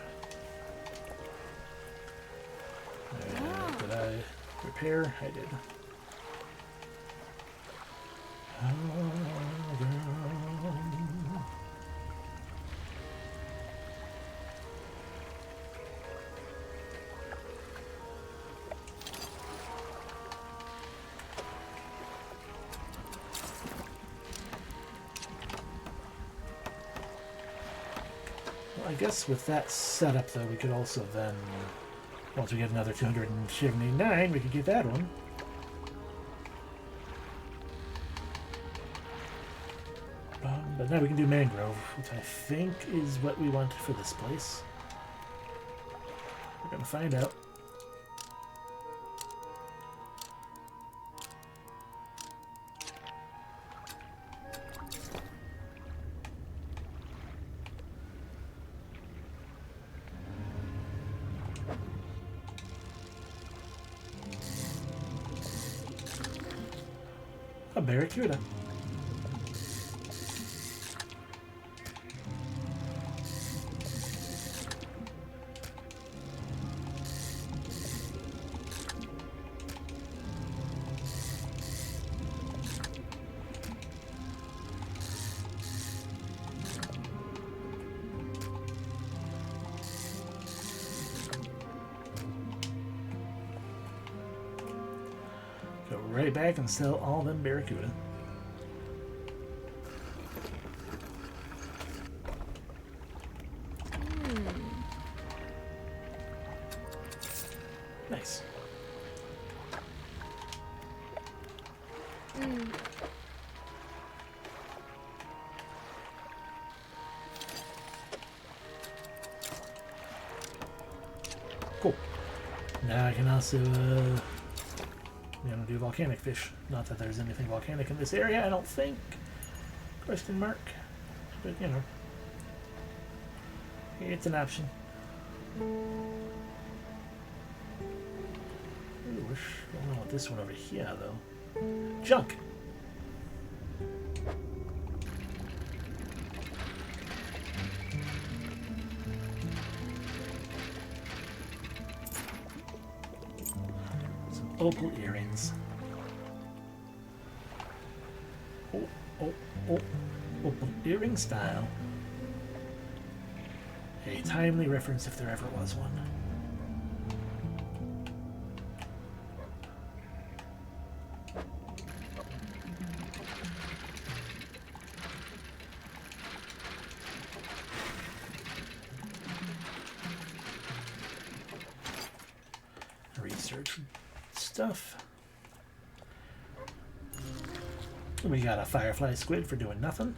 Did I repair? I did. I guess with that setup, though, we could also then, once we get another 279, we could get that one. But now we can do mangrove, which I think is what we want for this place. We're going to find out. A barracuda. Go right back and sell all them barracuda. Nice. Cool. Now I can also do volcanic fish. Not that there's anything volcanic in this area, I don't think. Question mark. But it's an option. Ooh, I don't want this one over here though. Junk. Some opal earrings. Opal earring style. A timely reference if there ever was one. Research stuff. We got a firefly squid for doing nothing.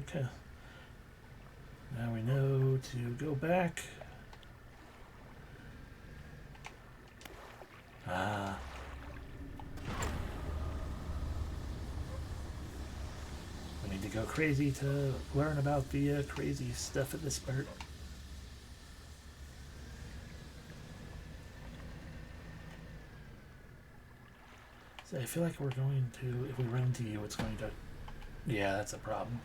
Okay. Now we know to go back. go crazy to learn about the crazy stuff at this part. So I feel like we're going to, if we run into you, it's going to, yeah, that's a problem.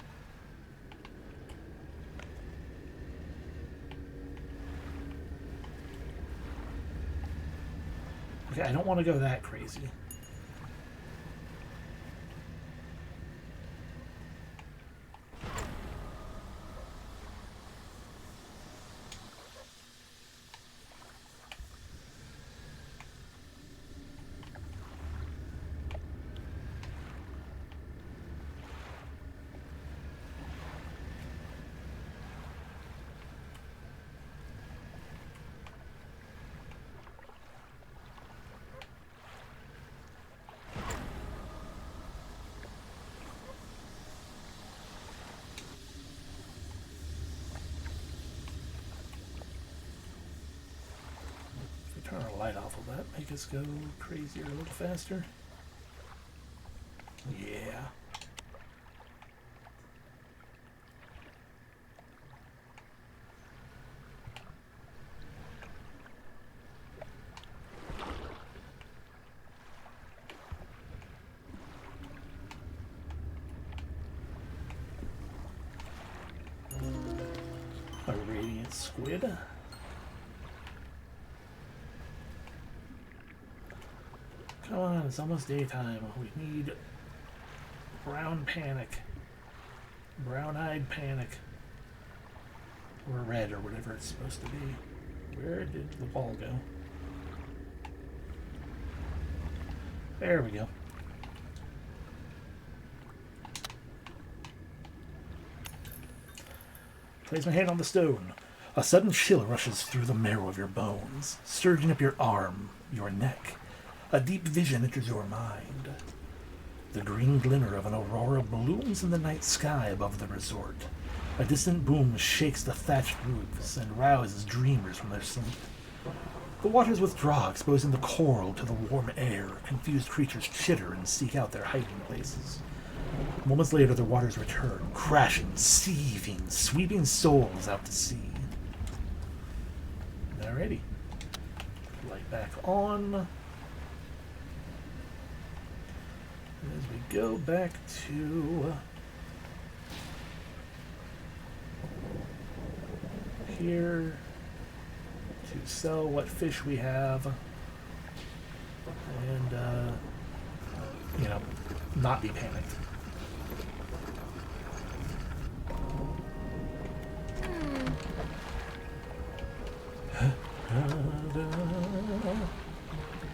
Okay, I don't want to go that crazy. Turn our light off, will that make us go crazier a little faster? Yeah. A radiant squid. Come on, it's almost daytime. We need brown panic. Brown-eyed panic. Or red, or whatever it's supposed to be. Where did the ball go? There we go. Place my hand on the stone. A sudden chill rushes through the marrow of your bones, surging up your arm, your neck. A deep vision enters your mind. The green glimmer of an aurora blooms in the night sky above the resort. A distant boom shakes the thatched roofs and rouses dreamers from their sleep. The waters withdraw, exposing the coral to the warm air. Confused creatures chitter and seek out their hiding places. Moments later, the waters return, crashing, seething, sweeping souls out to sea. Alrighty. Light back on. As we go back to here to sell what fish we have and, you know, not be panicked.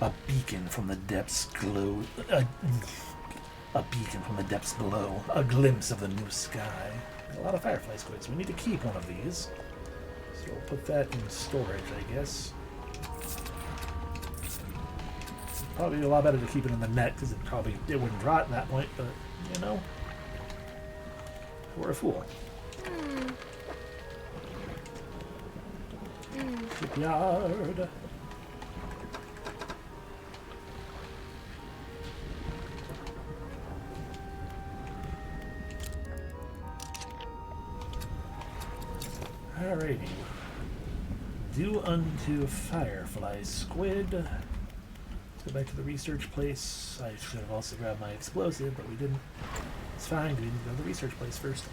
A beacon from the depths glow. A beacon from the depths below. A glimpse of the new sky. A lot of firefly squids. We need to keep one of these. So we'll put that in storage, I guess. Probably a lot better to keep it in the net because it wouldn't rot at that point, but you know. We're a fool. Shipyard. Alrighty. Do unto firefly squid. Let's go back to the research place. I should have also grabbed my explosive, but we didn't. It's fine. We need to go to the research place first.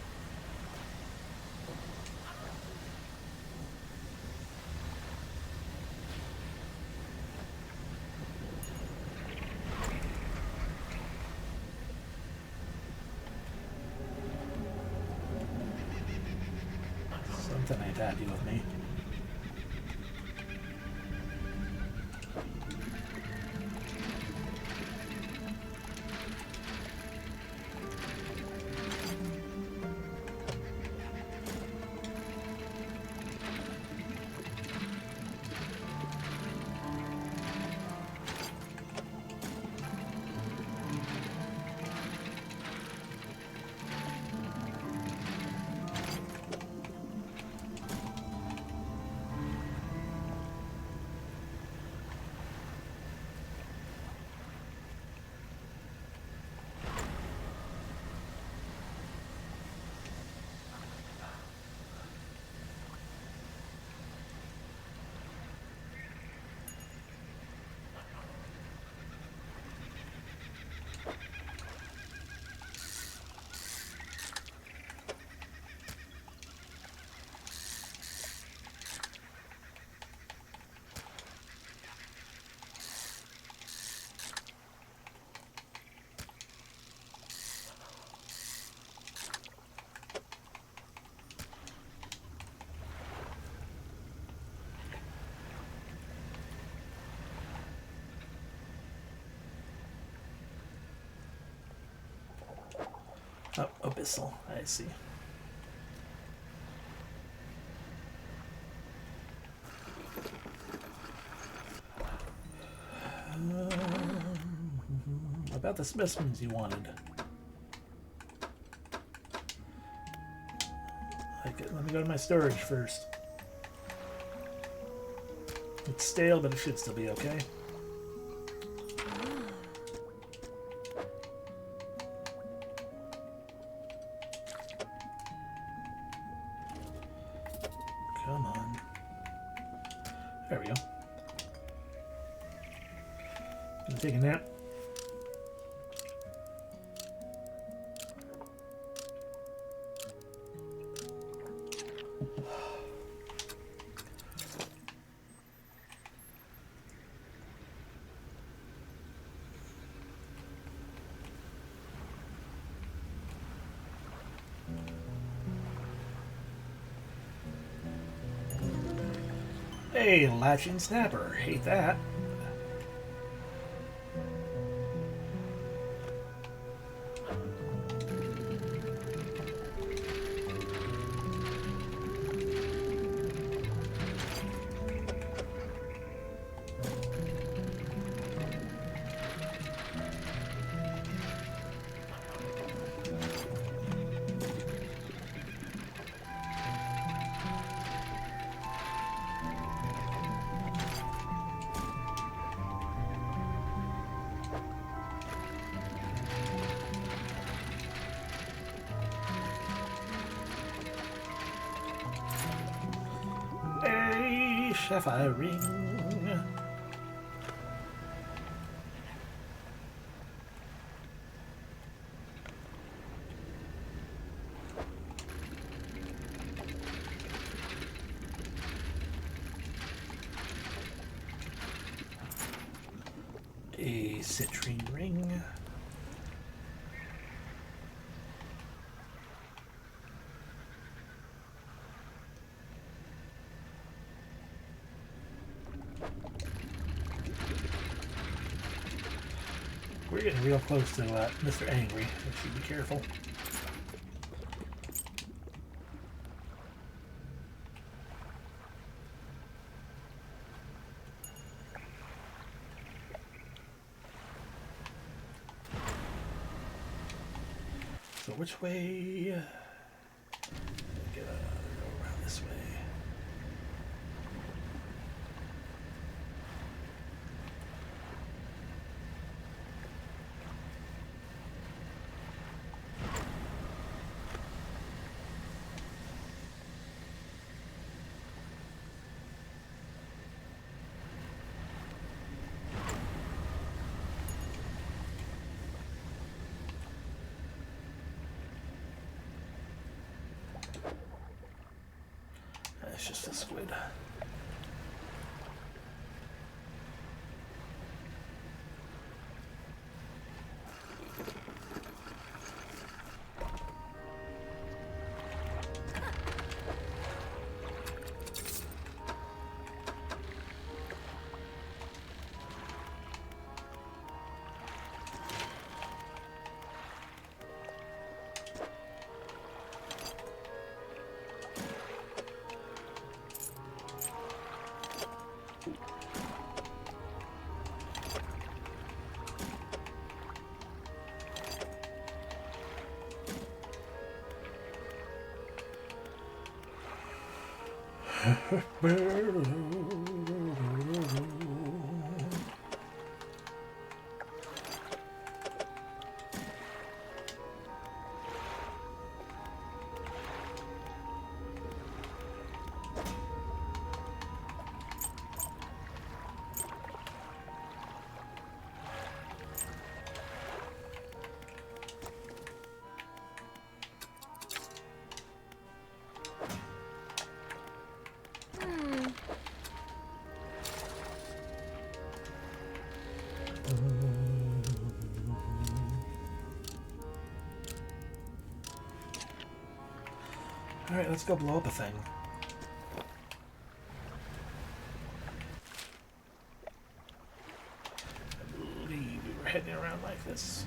Something ain't happy with me. Abyssal, I see. About the specimens you wanted. Let me go to my storage first. It's stale, but it should still be okay. Come on. There we go. Gonna take a nap. Hey, latching snapper. Hate that. Sapphire ring. A citrine ring. We're getting real close to Mr. Angry. We should be careful. So which way? Get around this way. It's just a squid. Alright, let's go blow up a thing. I believe we were heading around like this.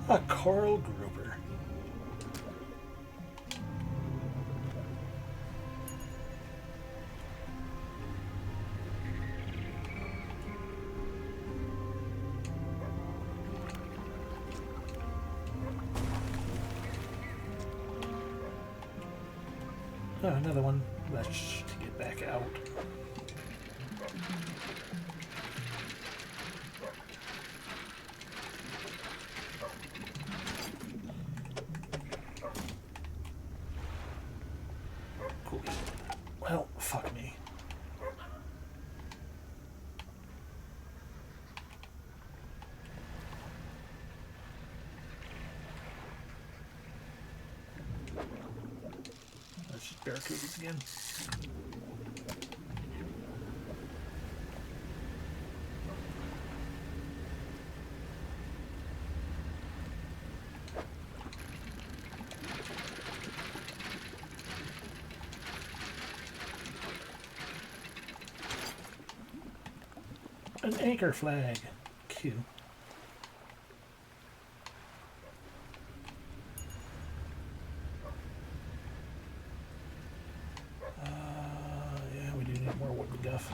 A coral grouper. Oh, another one. Let's get back out. Cool. Well, fuck me. Let's just barricades again. An anchor flag. Q. Yeah, we do need more wooden guff.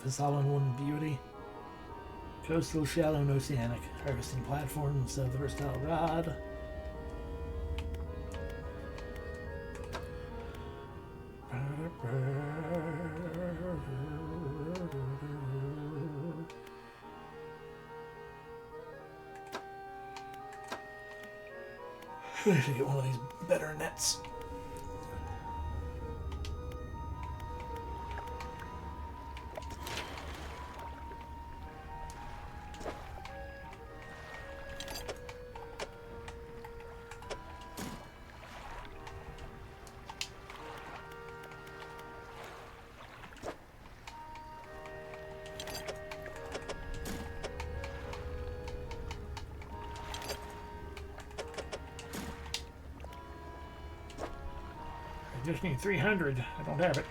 This all-in-one beauty. Coastal, shallow, and oceanic. Harvesting platforms of the versatile rod. I should get one of these better nets. I just need 300. I don't have it.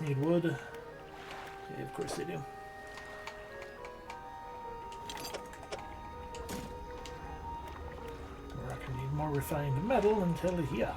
these need wood? Yeah, of course they do. We're not going to need more refined metal until here.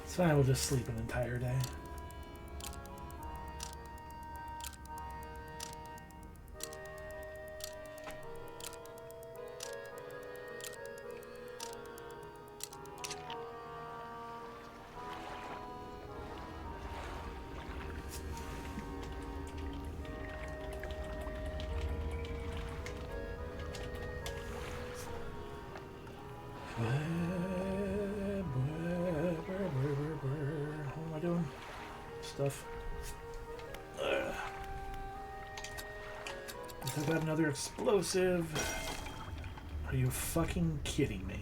So I will just sleep an entire day. What am I doing? Stuff. I've got another explosive. Are you fucking kidding me?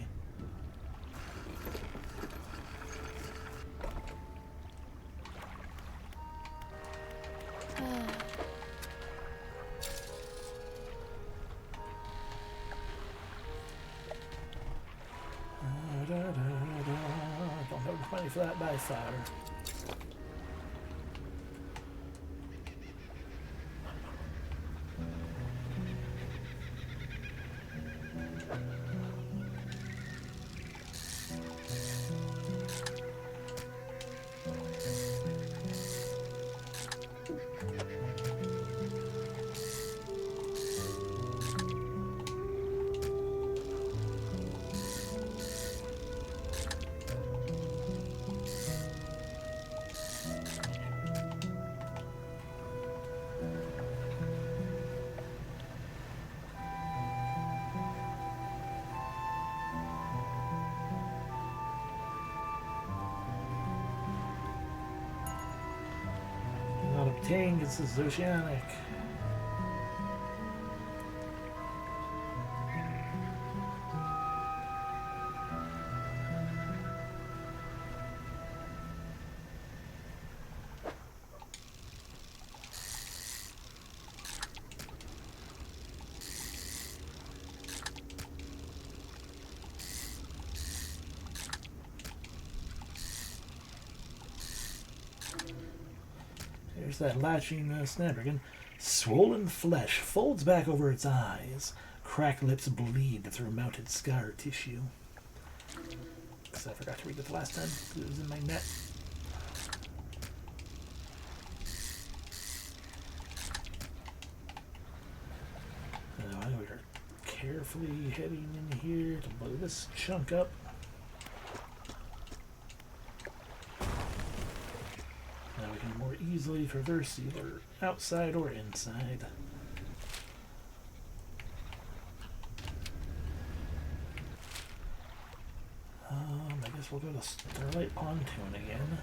Don't have enough money for that by far. Not obtained, this is oceanic. There's that latching snapdragon. Swollen flesh folds back over its eyes. Cracked lips bleed through melted scar tissue. Because I forgot to read it the last time. It was in my net. Now we are carefully heading in here to blow this chunk up. Now we can more easily traverse either outside or inside. I guess we'll go to Starlight Pontoon again.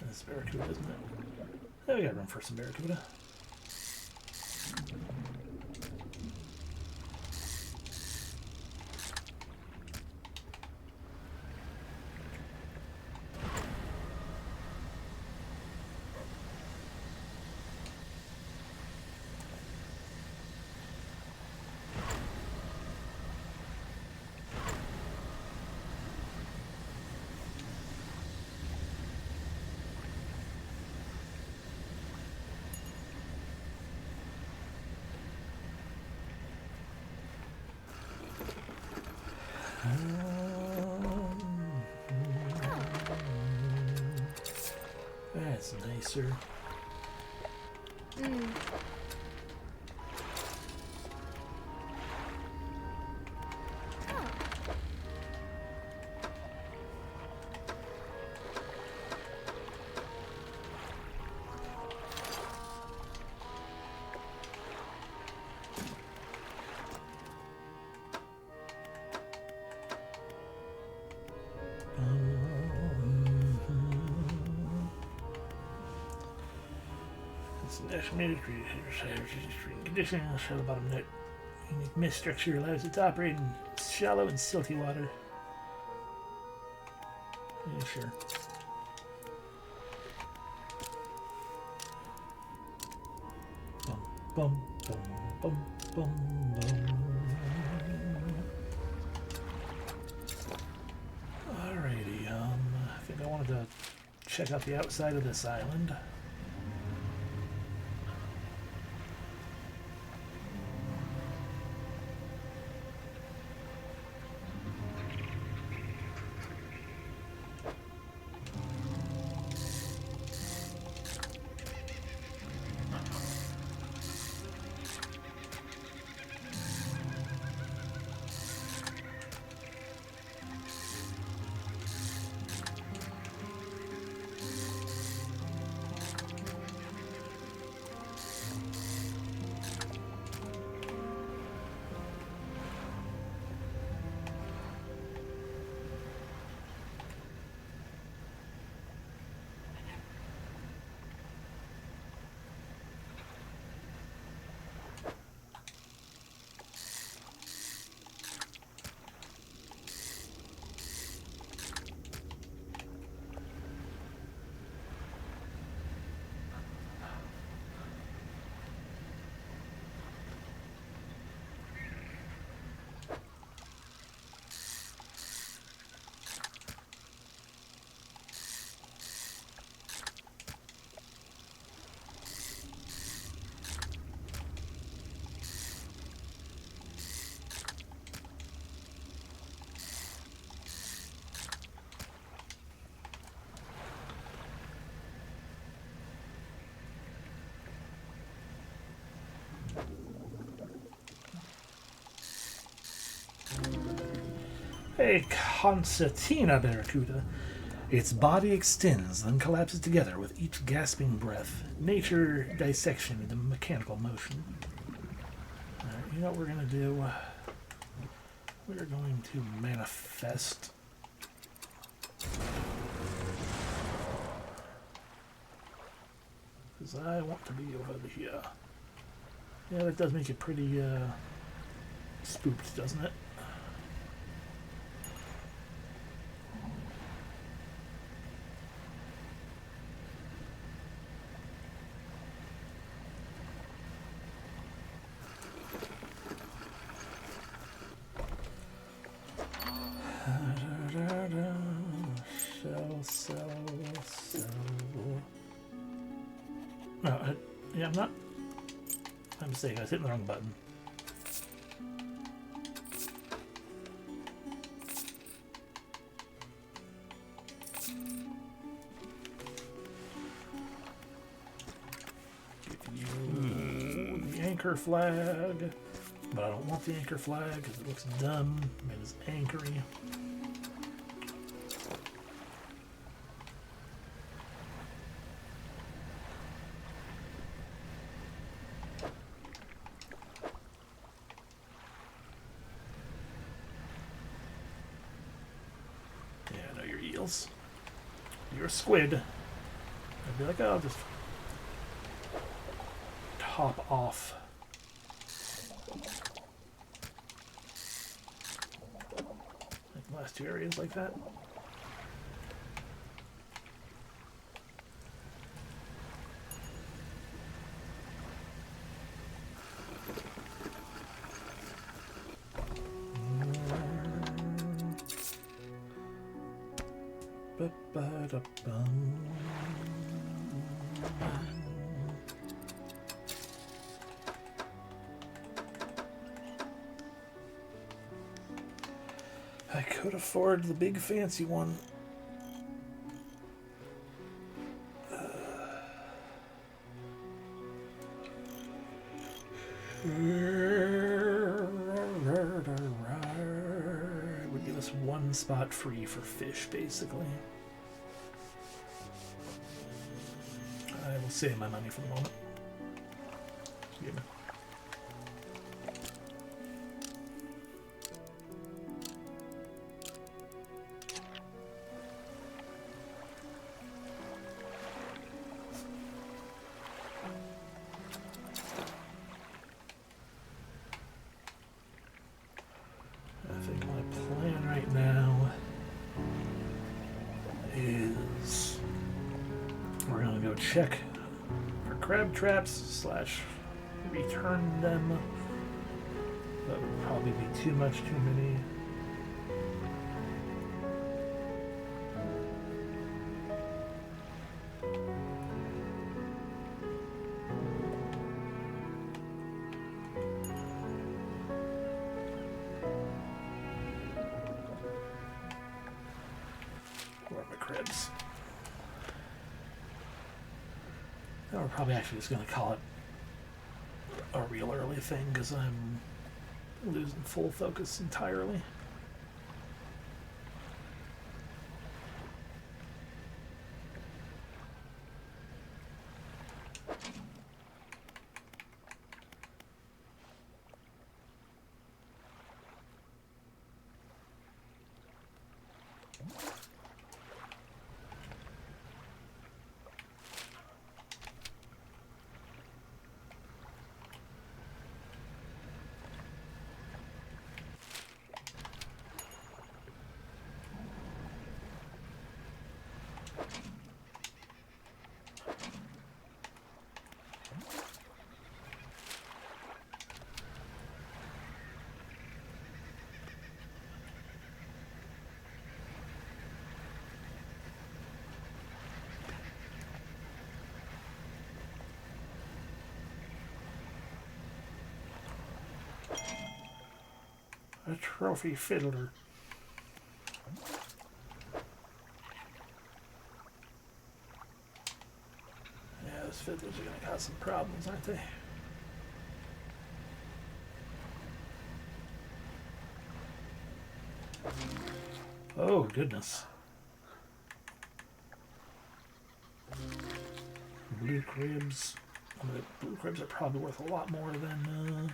That's Barracuda, isn't it? Yeah, we got room for some Barracuda. That's nicer. Estimated conditions, shallow bottom net. Unique mist structure allows it to operate in shallow and silty water. Yeah, sure. Bum, bum, bum, bum, bum. Alrighty, I think I wanted to check out the outside of this island. A concertina barracuda. Its body extends, then collapses together with each gasping breath. Nature dissection into mechanical motion. Alright, you know what we're going to do? We're going to manifest. Because I want to be over here. Yeah, that does make it pretty spooked, doesn't it? No, yeah, I'm not. I'm mistaken. I was hitting the wrong button. Give you the anchor flag, but I don't want the anchor flag because it looks dumb. It is anchory. You're a squid. I'd be like, oh, I'll just top off. Like the last two areas like that. I could afford the big fancy one. It would give us one spot free for fish, basically. I will save my money for the moment. Yeah. check for crab traps slash return them. That would probably be too much, too many. Where are my crabs? Now we're probably actually just going to call it a real early thing because I'm losing full focus entirely. A trophy fiddler. Yeah, those fiddlers are going to cause some problems, aren't they? Oh, goodness. Blue cribs. The blue cribs are probably worth a lot more than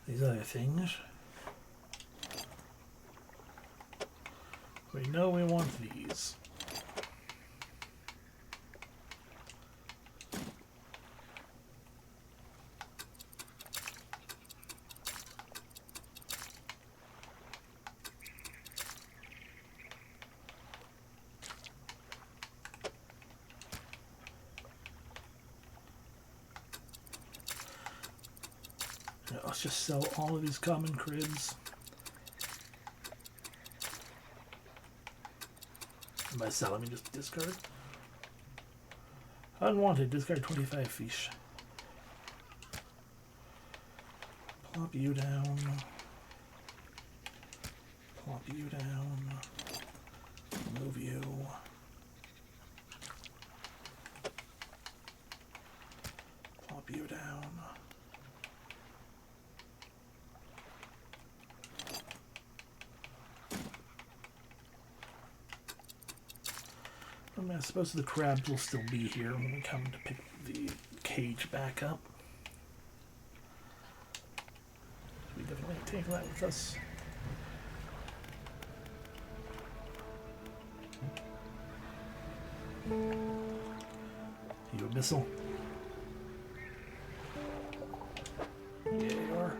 these other things. We know we want these. Let's just sell all of these common cribs. And by sell, I mean just discard. Unwanted, discard 25 fish. Plop you down. Plop you down. Move you. Plop you down. I suppose the crabs will still be here when we come to pick the cage back up. We definitely take that with us. You abyssal. Yeah, you are.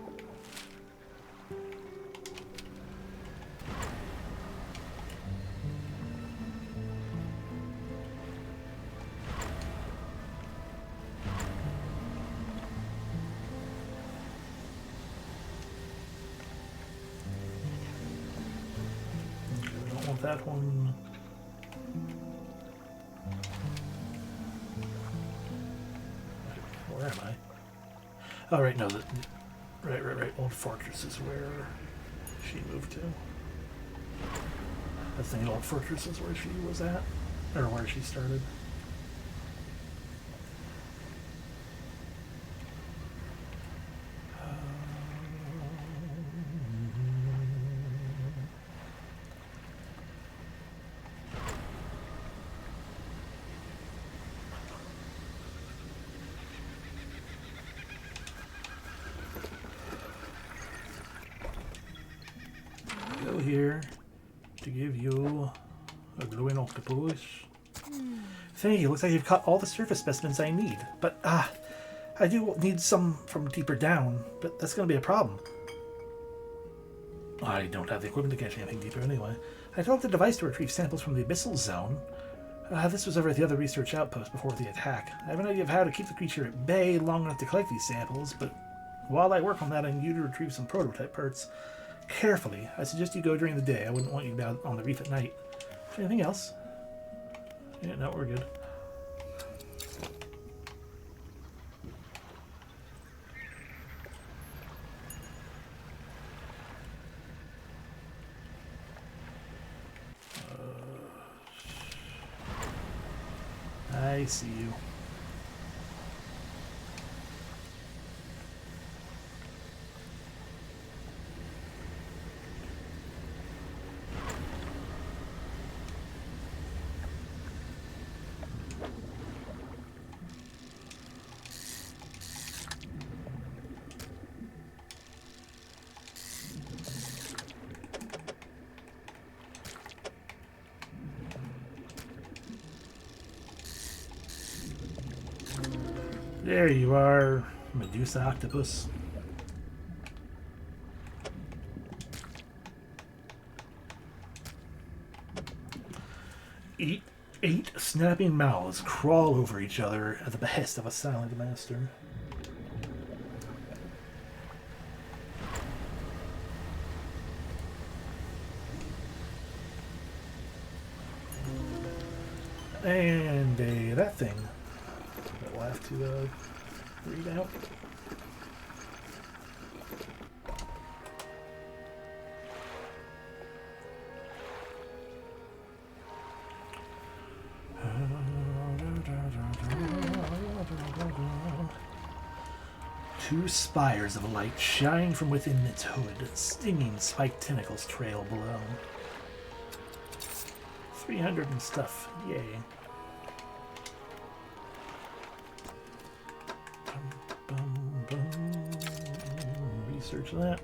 That one. Where am I? Oh, right, no, right. Old Fortress is where she moved to. I think Old Fortress is where she was at, or where she started. Here to give you a glowing octopus. Thank you. Looks like you've caught all the surface specimens I need. But I do need some from deeper down, but that's going to be a problem. I don't have the equipment to catch anything deeper anyway. I developed a device to retrieve samples from the abyssal zone. This was over at the other research outpost before the attack. I have an idea of how to keep the creature at bay long enough to collect these samples, but while I work on that, I need you to retrieve some prototype parts. Carefully. I suggest you go during the day. I wouldn't want you out on the reef at night. Anything else? Yeah, no, we're good. I see you. There you are, Medusa octopus. Eight snapping mouths crawl over each other at the behest of a silent master. And that thing that we'll have to read out. Two spires of light shine from within its hood, stinging spiked tentacles trail below. 300 and stuff, yay. Research that.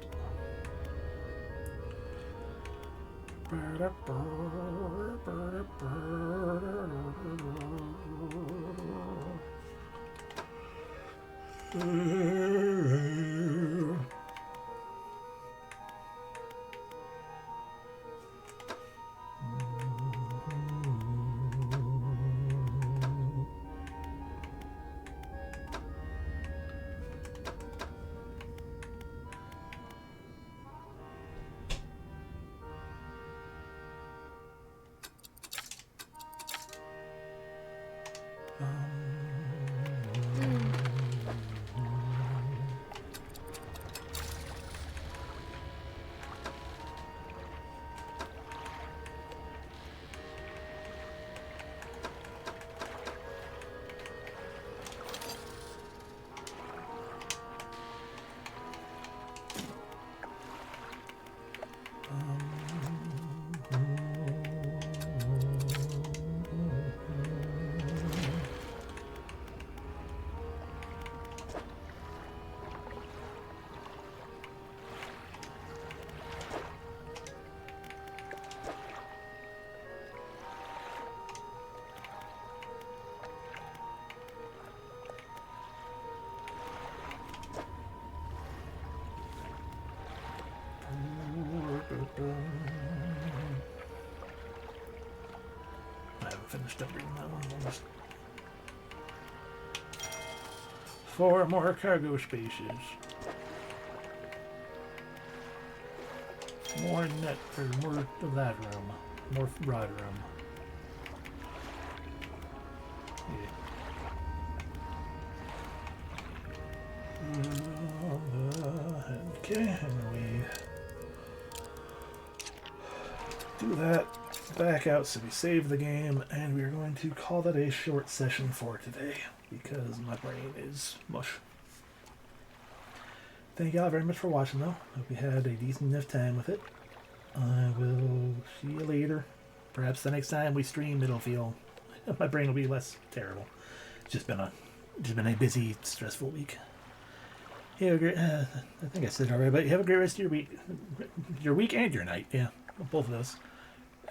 I haven't finished up reading that one. Almost. 4 more cargo spaces. More net, or more of that room. More rod room. Yeah. Okay, and we do that, back out, so we save the game, and we're going to call that a short session for today, because my brain is mush. Thank y'all very much for watching, though. Hope you had a decent enough time with it. I will see you later. Perhaps the next time we stream, it'll feel... my brain will be less terrible. It's just been a busy, stressful week. You have a great... I think I said it already, but you have a great rest of your week. Your week and your night, yeah. Both of those.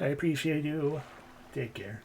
I appreciate you. Take care.